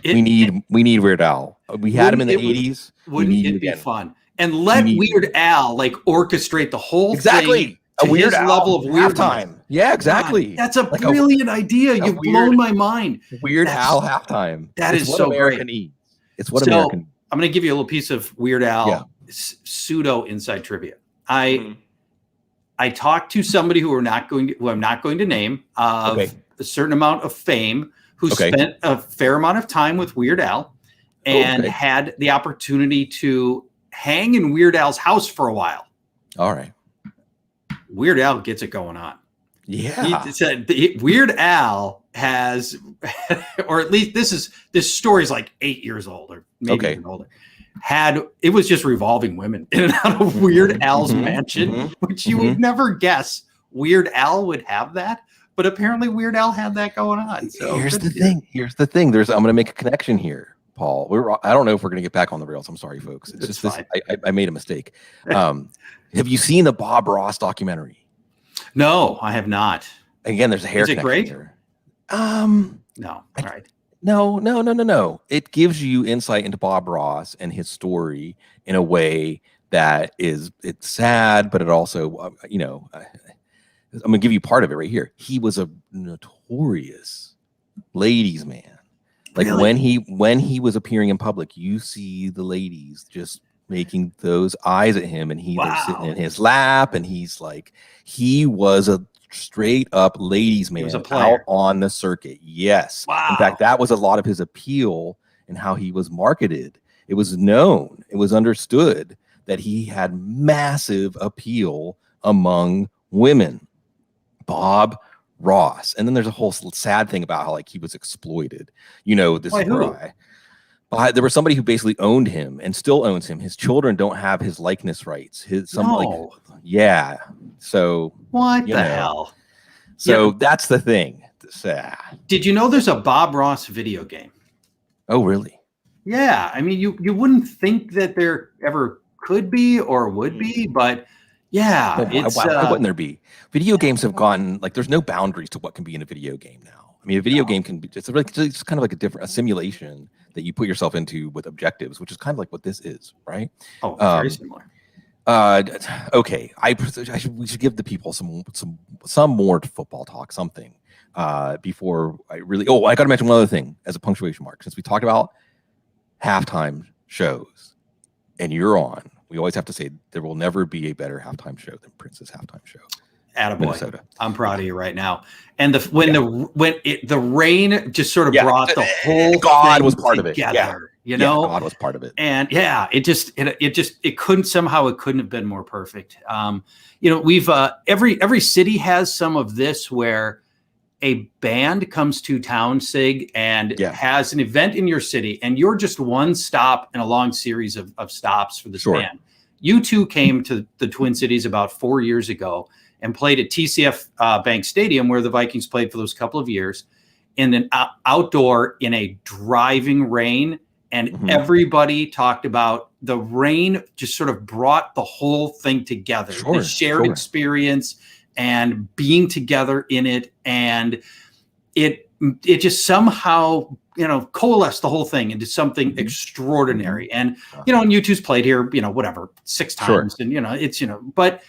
We need Weird Al. We had him in the 80s. Wouldn't it be fun? And let Weird Al like orchestrate the whole thing. A Weird Al level of halftime. Yeah, exactly. God, that's a brilliant idea. You've blown my mind. Weird Al halftime. That is so American great. Needs. It's what American needs. I'm going to give you a little piece of Weird Al pseudo inside trivia. I talked to somebody who I'm not going to name, of a certain amount of fame, who spent a fair amount of time with Weird Al and had the opportunity to hang in Weird Al's house for a while. All right. Weird Al gets it going on. Yeah. Weird Al has, or at least this story is like 8 years old, or maybe even older. It was just revolving women in and out of Weird Al's mansion, which you would never guess Weird Al would have that. But apparently Weird Al had that going on. So here's the thing. I'm going to make a connection here, Paul. I don't know if we're going to get back on the rails. I'm sorry, folks. It's just fine. I made a mistake. Have you seen the Bob Ross documentary? No, I have not. Again, there's a hair. Is it great? Here. No. All right. No. It gives you insight into Bob Ross and his story in a way that it's sad, but it also, I'm going to give you part of it right here. He was a notorious ladies' man. Like, really? when he was appearing in public, you see the ladies just making those eyes at him, and they're sitting in his lap, and he was a straight up ladies' man out on the circuit. Yes. Wow. In fact, that was a lot of his appeal and how he was marketed. It was known, it was understood that he had massive appeal among women. Bob Ross. And then there's a whole sad thing about how he was exploited. This guy. There was somebody who basically owned him and still owns him. His children don't have his likeness rights. So what the hell? So that's the thing. Did you know there's a Bob Ross video game? Oh, really? Yeah. I mean, you wouldn't think that there ever could be or would be, but yeah. Why wouldn't there be? Video games have gone there's no boundaries to what can be in a video game now. I mean, a video game can be it's kind of like a simulation that you put yourself into with objectives, which is kind of like what this is, right? Oh, very similar. Okay, we should give the people some more football talk, something before I really. Oh, I got to mention one other thing as a punctuation mark, since we talked about halftime shows, and you're on. We always have to say there will never be a better halftime show than Prince's halftime show. Attaboy. Minnesota. I'm proud of you right now. And the rain just sort of brought the whole God was part together, of it. Yeah. God was part of it. And it couldn't have been more perfect. We've every city has some of this where a band comes to town, Sig, and has an event in your city, and you're just one stop in a long series of stops for this band. U2 came to the Twin Cities about 4 years ago and played at TCF Bank Stadium, where the Vikings played for those couple of years. in an outdoor in a driving rain. And everybody talked about the rain just sort of brought the whole thing together, the shared experience and being together in it. And it just somehow, coalesced the whole thing into something extraordinary. And, and U2's played here, whatever, 6 times. And, it's, but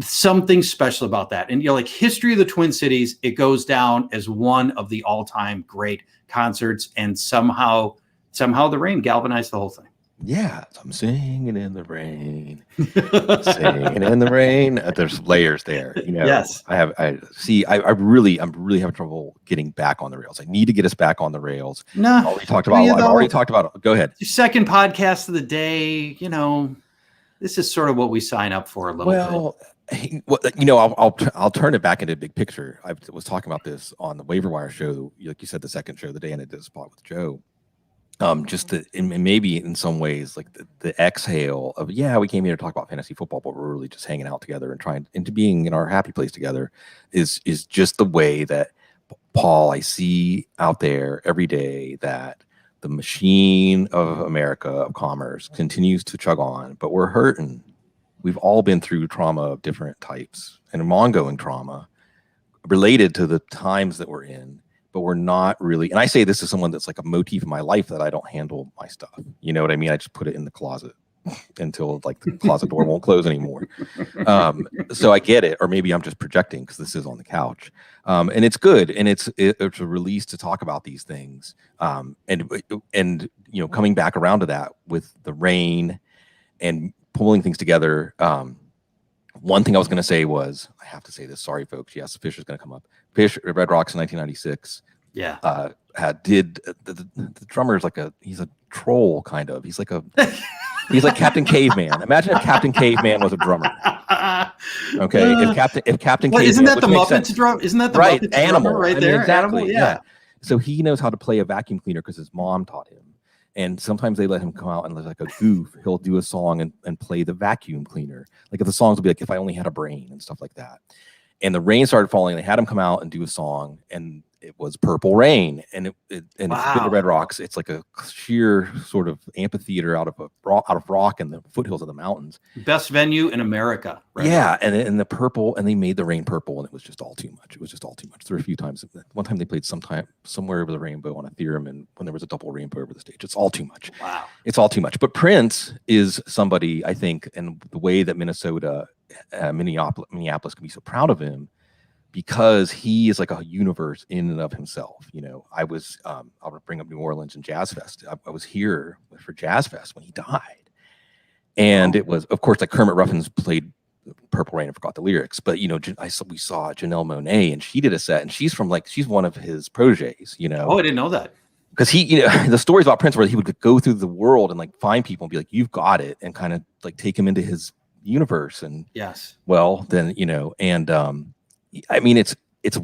something special about that. And, like history of the Twin Cities, it goes down as one of the all-time great concerts. And somehow the rain galvanized the whole thing. Yeah, so I'm singing in the rain, singing in the rain. There's layers there, Yes, I'm really having trouble getting back on the rails. I need to get us back on the rails. No, I've already talked about it. Go ahead. Your second podcast of the day. This is sort of what we sign up for a little bit. I'll turn it back into big picture. I was talking about this on the waiver wire show, like you said, the second show of the day, and I did a spot with Joe. Maybe in some ways, like the exhale of, we came here to talk about fantasy football, but we're really just hanging out together and trying into being in our happy place together is just the way that, Paul, I see out there every day that the machine of America, of commerce, continues to chug on, but we're hurting. We've all been through trauma of different types and ongoing trauma related to the times that we're in. But we're not really, and I say this as someone that's like a motif in my life that I don't handle my stuff. You know what I mean? I just put it in the closet until like the closet door won't close anymore. So I get it, or maybe I'm just projecting because this is on the couch, and it's good, and it's a release to talk about these things, and coming back around to that with the rain and pulling things together. One thing I was going to say was, I have to say this. Sorry, folks. Yes, Fisher's going to come up. Fish, Red Rocks in 1996. Yeah. Did the drummer's he's a troll kind of. He's like Captain Caveman. Imagine if Captain Caveman was a drummer. Okay, if Captain Caveman, isn't that the Muppets drum? Isn't that the right Muppets animal right there? Exactly. Animal, yeah. So he knows how to play a vacuum cleaner because his mom taught him. And sometimes they let him come out and like a goof, he'll do a song and play the vacuum cleaner. Like if the songs will be like, If I Only Had a Brain and stuff like that. And the rain started falling. They had him come out and do a song, and it was Purple Rain. And wow. If you've been to Red Rocks, it's like a sheer sort of amphitheater out of rock in the foothills of the mountains. Best venue in America. Right? Yeah, and the purple, and they made the rain purple, and it was just all too much. It was just all too much. There were a few times. One time they played somewhere over the rainbow on a theorem, and when there was a double rainbow over the stage, it's all too much. Wow, it's all too much. But Prince is somebody, I think, and the way that Minnesota. Minneapolis can be so proud of him because he is like a universe in and of himself. I was I'll bring up New Orleans and Jazz Fest. I was here for Jazz Fest when he died, and it was, of course, like Kermit Ruffins played Purple Rain and forgot the lyrics, but we saw Janelle Monáe, and she did a set, and she's one of his proteges. Oh, I didn't know that. Because he, the stories about Prince where he would go through the world and like find people and be like, "You've got it," and kind of like take him into his universe. And yes, well then, and I mean, it's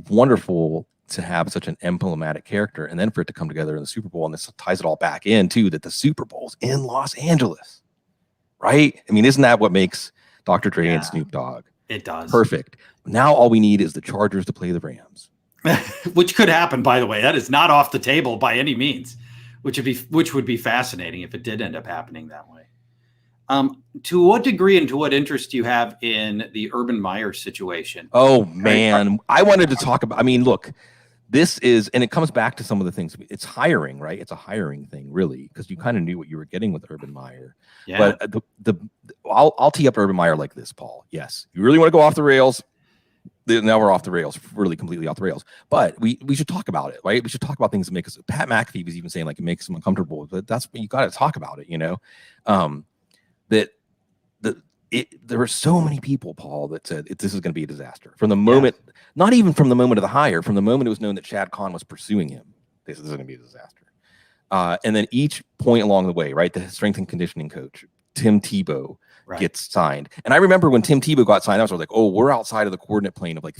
wonderful to have such an emblematic character, and then for it to come together in the Super Bowl, and this ties it all back in too, that the Super Bowl's in Los Angeles, right? I mean, isn't that what makes Dr. Dre and Snoop Dogg? It does. Perfect. Now all we need is the Chargers to play the Rams. Which could happen, by the way. That is not off the table by any means, which would be fascinating if it did end up happening that way. To what degree and to what interest do you have in the Urban Meyer situation? Oh, man. I wanted to talk about, look, this is, and it comes back to some of the things. It's hiring, right? It's a hiring thing, really, because you kind of knew what you were getting with Urban Meyer. Yeah. But I'll tee up Urban Meyer like this, Paul. Yes, you really want to go off the rails. Now we're off the rails, really completely off the rails. But we should talk about it, right? We should talk about things that make us. Pat McAfee was even saying like it makes him uncomfortable, but that's what you got to talk about it. There were so many people, Paul, that said this is going to be a disaster from the moment, not even from the moment of the hire, from the moment it was known that Chad Kahn was pursuing him. This is going to be a disaster. And then each point along the way, right? The strength and conditioning coach, Tim Tebow, gets signed. And I remember when Tim Tebow got signed, I was like, oh, we're outside of the coordinate plane of like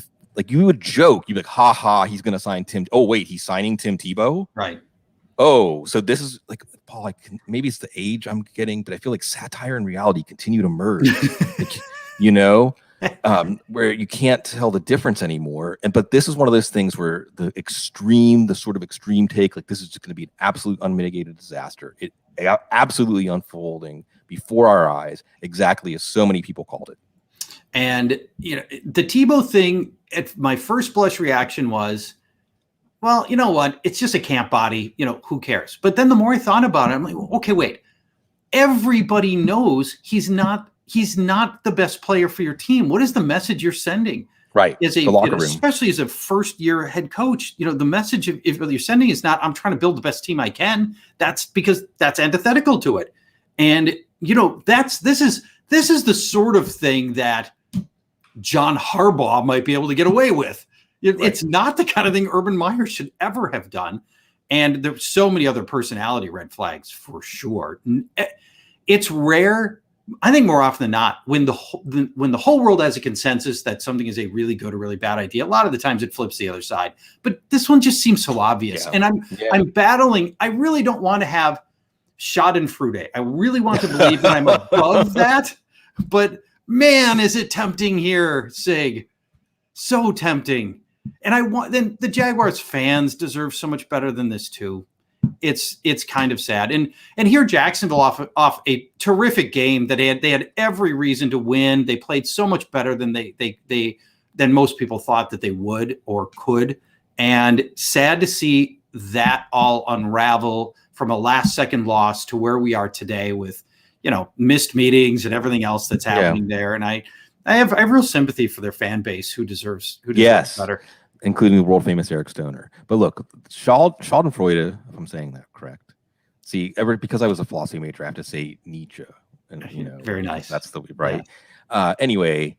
you would joke, you'd be like, ha ha, he's going to sign Tim. Oh, wait, he's signing Tim Tebow? Right. Oh, so this is like, Paul, maybe it's the age I'm getting, but I feel like satire and reality continue to merge, where you can't tell the difference anymore. But this is one of those things where the sort of extreme take, like this is just going to be an absolute unmitigated disaster. It absolutely unfolding before our eyes, exactly as so many people called it. And the Tebow thing, my first blush reaction was, well, you know what? It's just a camp body. Who cares? But then the more I thought about it, I'm like, okay, wait. Everybody knows he's not the best player for your team. What is the message you're sending? Right. The locker room. Especially as a first-year head coach, the message if you're sending is not, I'm trying to build the best team I can. That's because that's antithetical to it. And, this is the sort of thing that John Harbaugh might be able to get away with. It's not the kind of thing Urban Meyer should ever have done. And there's so many other personality red flags for sure. It's rare. I think more often than not, when the whole world has a consensus that something is a really good or really bad idea, a lot of the times it flips the other side. But this one just seems so obvious. Yeah. And I'm battling. I really don't want to have Schadenfreude. I really want to believe that I'm above that. But man, is it tempting here, Sig. So tempting. And then the Jaguars fans deserve so much better than this too. It's kind of sad. And here Jacksonville off a terrific game that they had every reason to win. They played so much better than than most people thought that they would or could. And sad to see that all unravel from a last second loss to where we are today with, missed meetings and everything else that's happening there. And I have real sympathy for their fan base who deserves better. Including the world famous Eric Stoner. But look, Schadenfreude, if I'm saying that correct. See, because I was a philosophy major, I have to say Nietzsche. And very nice. That's the right. Yeah. Anyway,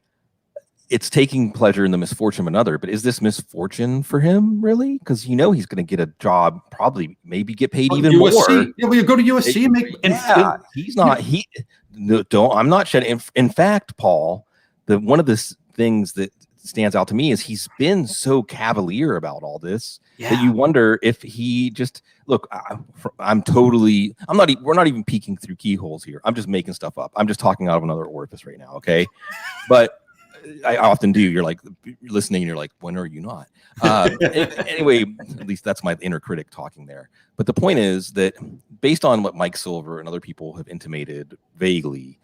it's taking pleasure in the misfortune of another. But is this misfortune for him, really? Because he's going to get a job, probably maybe get paid even more. Yeah, well, you go to USC and make. He's not. I'm not shedding. In fact, Paul, one of the things that stands out to me is he's been so cavalier about all this that you wonder if he just we're not even peeking through keyholes here. I'm just making stuff up. I'm just talking out of another orifice right now. Okay. But I often do. You're like listening and you're like, when are you not? Anyway, at least that's my inner critic talking there. But the point is that based on what Mike Silver and other people have intimated vaguely,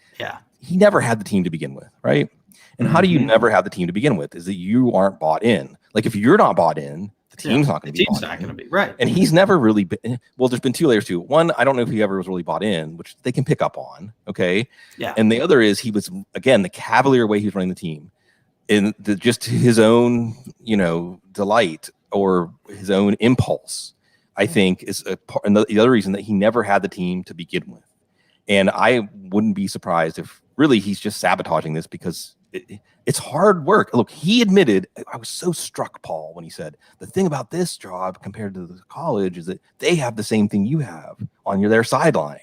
he never had the team to begin with. Right. And how do you never have the team to begin with? Is that you aren't bought in. Like if you're not bought in, the team's not going to be. The team's not going to be right. And he's never really been. Well, there's been two layers to it. One, I don't know if he ever was really bought in, which they can pick up on. Okay. Yeah. And the other is he was again the cavalier way he was running the team, in just his own delight or his impulse. Impulse. I think is and the other reason that he never had the team to begin with. And I wouldn't be surprised if really he's just sabotaging this because it's hard work. Look, he admitted, I was so struck, Paul, when he said, the thing about this job compared to the college is that they have the same thing you have on their sideline.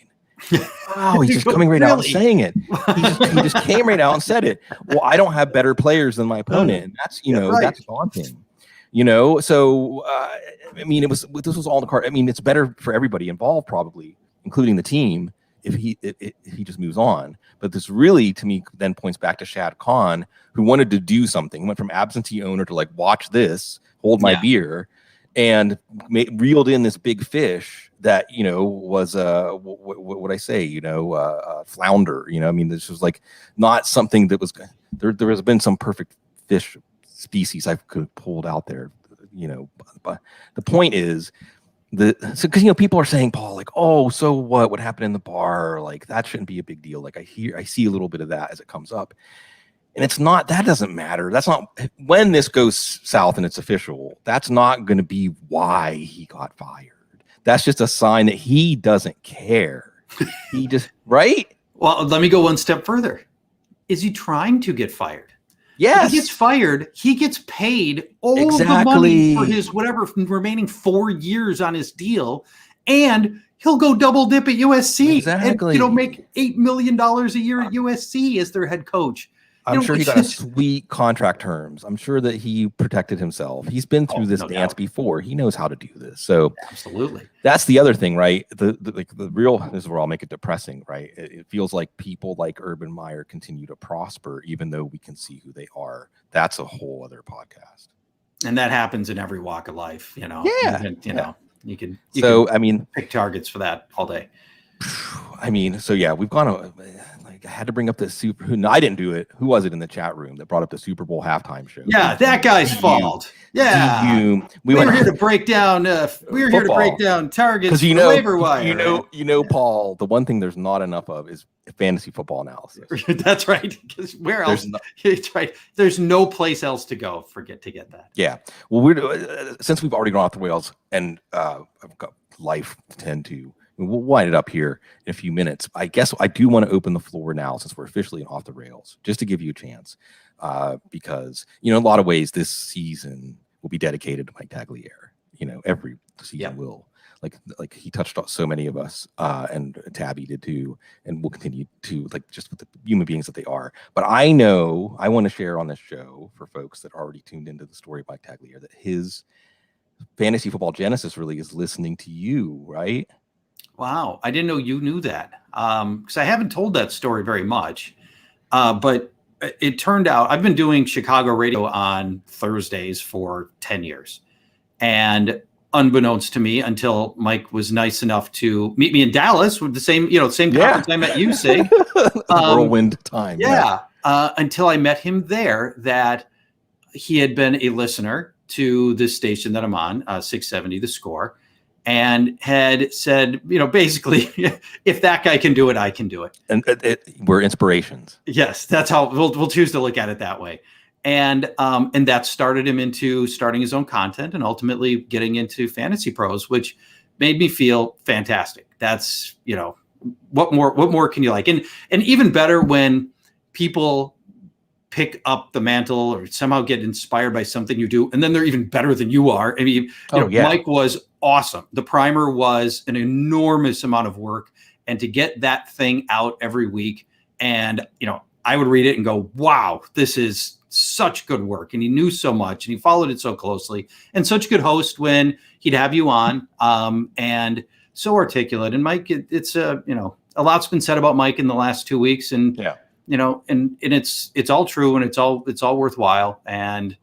Wow, he's just coming right out and saying it. He just came right out and said it. Well, I don't have better players than my opponent. And that's, that's daunting. So, this was all in the card. I mean, it's better for everybody involved, probably, including the team, if he just moves on. But this really, to me, then points back to Shad Khan, who wanted to do something, went from absentee owner to watch this, hold my beer, and reeled in this big fish that, was what would I say, flounder. This was not something that was there has been some perfect fish species I could have pulled out there, but the point is, because people are saying, Paul, oh, so what happened in the bar, that shouldn't be a big deal. I see a little bit of that as it comes up, and it's not, that doesn't matter. That's not, when this goes south and it's official, that's not going to be why he got fired. That's just a sign that he doesn't care. He just, right? Well, let me go one step further. Is he trying to get fired? Yes. If he gets fired, he gets paid all the money for his whatever remaining 4 years on his deal, and he'll go double dip at USC and make $8 million a year at USC as their head coach. I'm sure he got a sweet contract terms. I'm sure that he protected himself. He's been through this dance before. He knows how to do this. So absolutely, that's the other thing, right? The real, this is where I'll make it depressing, right? It feels like people like Urban Meyer continue to prosper, even though we can see who they are. That's a whole other podcast. And that happens in every walk of life, you know. Yeah, you can pick targets for that all day. I mean, so yeah, we've gone. I had to bring up the I didn't do it. Who was it in the chat room that brought up the Super Bowl halftime show? Yeah, that guy's fault. Yeah, we were here to break down. We were here to break down targets for waiver wire. Paul. The one thing there's not enough of is fantasy football analysis. That's right. Because where else? It's right. There's no place else to go. To get that. Yeah. Well, since we've already gone off the rails and I've got life to tend to. We'll wind it up here in a few minutes. I guess I do want to open the floor now since we're officially off the rails, just to give you a chance. Because, in a lot of ways, this season will be dedicated to Mike Tagliere. Every season will. Like he touched on so many of us, and Tabby did too, and will continue to, just with the human beings that they are. But I know I want to share on this show for folks that already tuned into the story of Mike Tagliere that his fantasy football genesis really is listening to you, right? Wow, I didn't know you knew that, because I haven't told that story very much. But it turned out I've been doing Chicago radio on Thursdays for 10 years. And unbeknownst to me, until Mike was nice enough to meet me in Dallas with the same conference I met you, Sig. Whirlwind time. Yeah. Until I met him there, that he had been a listener to this station that I'm on, 670 The Score. And had said, basically, if that guy can do it, I can do it. And we're inspirations. Yes, that's how we'll choose to look at it that way. And that started him into starting his own content and ultimately getting into Fantasy Pros, which made me feel fantastic. That's, what more can you like? And even better when people pick up the mantle or somehow get inspired by something you do, and then they're even better than you are. I mean, Mike was awesome. The primer was an enormous amount of work, and to get that thing out every week, and I would read it and go, wow, this is such good work. And he knew so much, and he followed it so closely, and such a good host when he'd have you on, and so articulate. And Mike, it's a lot's been said about Mike in the last 2 weeks, and and it's all true, and it's all worthwhile. And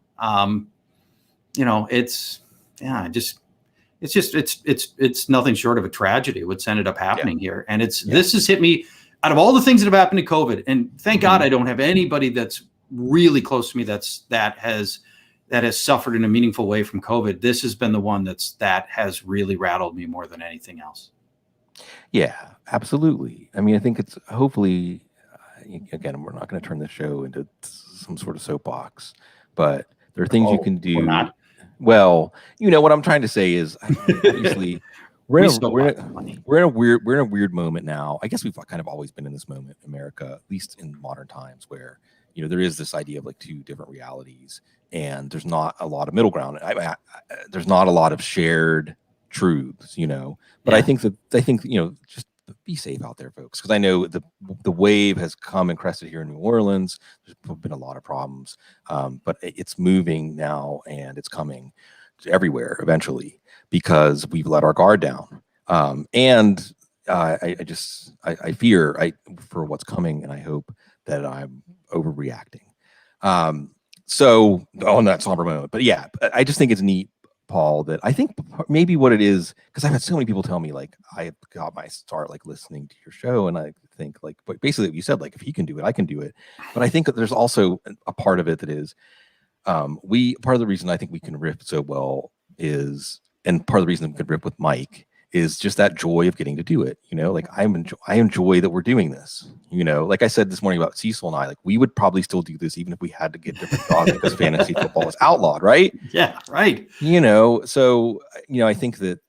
it's nothing short of a tragedy what's ended up happening here. And this has hit me out of all the things that have happened to COVID. And thank God I don't have anybody that's really close to me that has suffered in a meaningful way from COVID. This has been the one that has really rattled me more than anything else. Yeah, absolutely. I mean, I think it's hopefully, again, we're not going to turn the show into some sort of soapbox, but there are things you can do. We're not. Well, what I'm trying to say is, obviously, we're in a weird moment now. I guess we've kind of always been in this moment in America, at least in modern times, where there is this idea of two different realities, and there's not a lot of middle ground. There's not a lot of shared truths, But I think just be safe out there, folks, because I know the wave has come and crested here in New Orleans. There's been a lot of problems, but it's moving now, and it's coming everywhere eventually because we've let our guard down. And I fear for what's coming, and I hope that I'm overreacting. So on that somber moment, but yeah, I just think it's neat, Paul, that I think maybe what it is, because I've had so many people tell me I got my start listening to your show, and I think but basically you said if he can do it, I can do it. But I think that there's also a part of it that is part of the reason I think we can riff so well is, and part of the reason we could riff with Mike is just that joy of getting to do it. I enjoy that we're doing this. Like I said this morning about Cecil and I, we would probably still do this even if we had to get different jobs because fantasy football is outlawed, right? Yeah, right. So I think that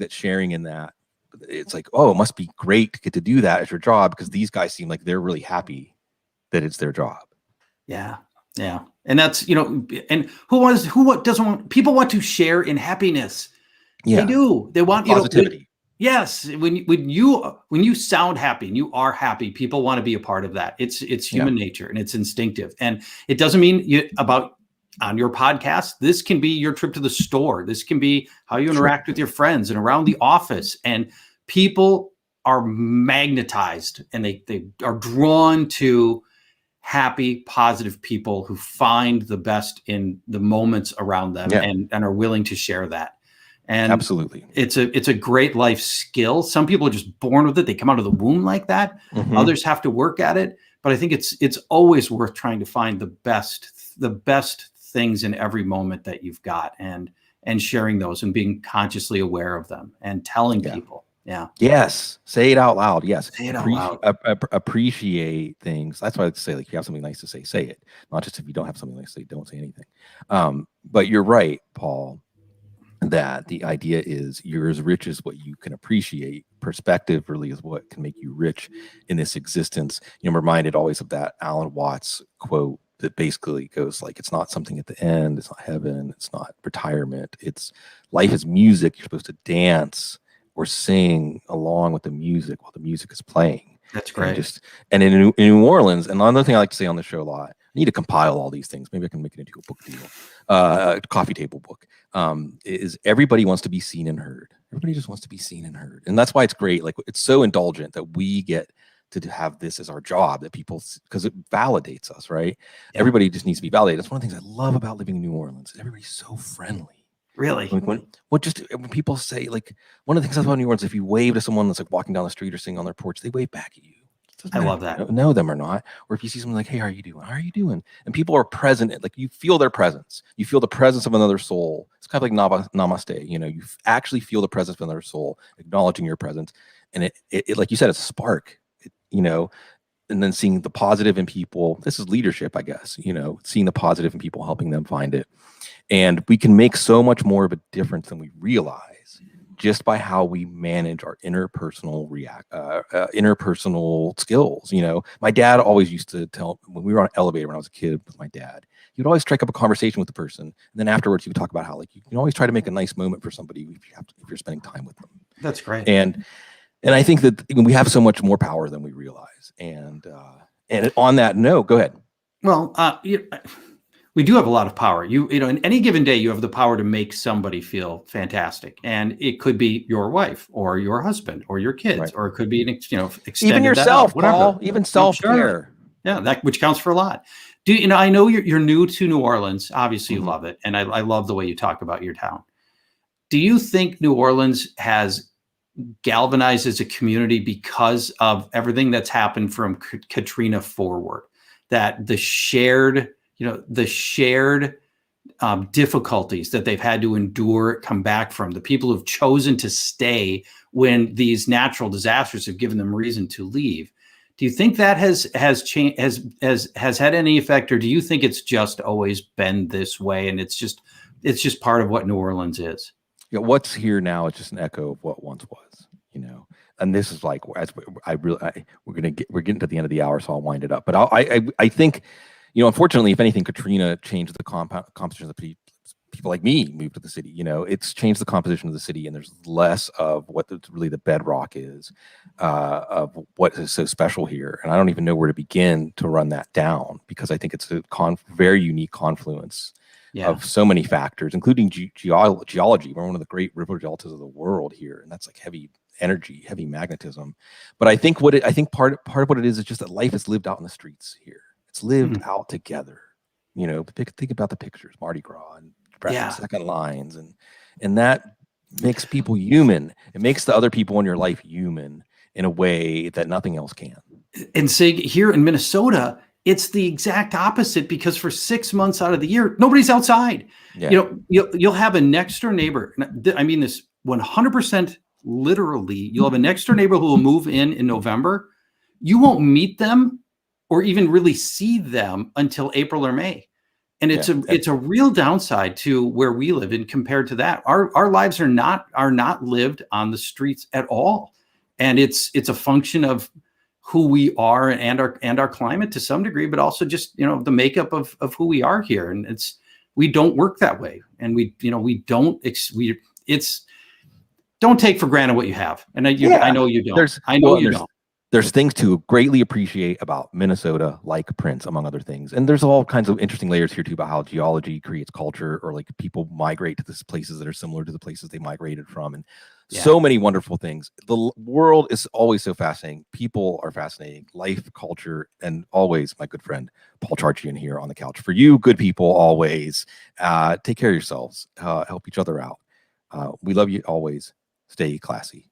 sharing in that, it's it must be great to get to do that as your job because these guys seem like they're really happy that it's their job. Yeah. Yeah. And that's, and who doesn't want, people want to share in happiness. Yeah. They do. They want positivity. Yes, when you sound happy and you are happy, people want to be a part of that. It's human nature and it's instinctive. And it doesn't mean about on your podcast. This can be your trip to the store. This can be how you interact with your friends and around the office. And people are magnetized and they are drawn to happy, positive people who find the best in the moments around them and are willing to share that. And absolutely, it's a great life skill. Some people are just born with it. They come out of the womb like that. Mm-hmm. Others have to work at it. But I think it's always worth trying to find the best things in every moment that you've got and sharing those and being consciously aware of them and telling people. Yeah. Yes. Say it out loud. Yes. Say it out loud. Appreciate things. That's why I say, like, if you have something nice to say it. Not just if you don't have something nice to say, don't say anything. But you're right, Paul, that the idea is you're as rich as what you can appreciate. Perspective really is what can make you rich in this existence. I'm reminded always of that Alan Watts quote that basically goes like, it's not something at the end. It's not heaven. It's not retirement. It's life is music. You're supposed to dance or sing along with the music while the music is playing. That's great. And in New Orleans, and another thing I like to say on the show a lot, I need to compile all these things. Maybe I can make it into a book deal, a coffee table book. Is everybody wants to be seen and heard. Everybody just wants to be seen and heard. And that's why it's great. Like, it's so indulgent that we get to have this as our job, that people, because it validates us, right? Yeah. Everybody just needs to be validated. That's one of the things I love about living in New Orleans. Everybody's so friendly. Really? Like when people say, like, one of the things about New Orleans, if you wave to someone that's like walking down the street or sitting on their porch, they wave back at you. I love that. You know them or not. Or if you see someone like, hey, how are you doing? How are you doing? And people are present. Like, you feel their presence. You feel the presence of another soul. It's kind of like namaste. You actually feel the presence of another soul, acknowledging your presence. And it like you said, it's a spark, and then seeing the positive in people. This is leadership, I guess, seeing the positive in people, helping them find it. And we can make so much more of a difference than we realize just by how we manage our interpersonal skills. My dad always used to tell, when we were on an elevator when I was a kid with my dad, he would always strike up a conversation with the person. And then afterwards, he would talk about how, like, you can always try to make a nice moment for somebody if you're spending time with them. That's great. And I think that we have so much more power than we realize. And on that note, go ahead. Well, we do have a lot of power. In any given day, you have the power to make somebody feel fantastic, and it could be your wife or your husband or your kids, right. Or it could be extended, even yourself, Paul, even self-care. Sure. Yeah, that which counts for a lot. I know you're new to New Orleans. Obviously, you love it, and I love the way you talk about your town. Do you think New Orleans has galvanized as a community because of everything that's happened from Katrina forward? That the shared difficulties that they've had to endure, come back from, the people who've chosen to stay when these natural disasters have given them reason to leave. Do you think that has changed, has had any effect, or do you think it's just always been this way and it's just part of what New Orleans is? Yeah, what's here now is just an echo of what once was, And this is like, we're getting to the end of the hour, so I'll wind it up. But I think, unfortunately, if anything, Katrina changed the composition of the people like me moved to the city. It's changed the composition of the city, and there's less of what really the bedrock is of what is so special here. And I don't even know where to begin to run that down, because I think it's a very unique confluence of so many factors, including geology. We're one of the great river deltas of the world here, and that's like heavy energy, heavy magnetism. But I think part of what it is just that life is lived out in the streets here. It's lived out together. Think about the pictures, Mardi Gras and second lines, and that makes people human. It makes the other people in your life human in a way that nothing else can. And say here in Minnesota, it's the exact opposite, because for 6 months out of the year, nobody's outside. Yeah. You'll have a next door neighbor. I mean this 100% literally. You'll have a next door neighbor who will move in November. You won't meet them or even really see them until April or May. And it's a real downside to where we live in compared to that. Our lives are not lived on the streets at all. And it's a function of who we are and our climate to some degree, but also just, the makeup of who we are here. And we don't work that way. And don't take for granted what you have. And I know you don't. There's things to greatly appreciate about Minnesota, like Prince, among other things. And there's all kinds of interesting layers here too about how geology creates culture, or like people migrate to these places that are similar to the places they migrated from. And so many wonderful things. The world is always so fascinating. People are fascinating. Life, culture, and always my good friend, Paul Charchian, here on the couch. For you, good people, always. Take care of yourselves. Help each other out. We love you always. Stay classy.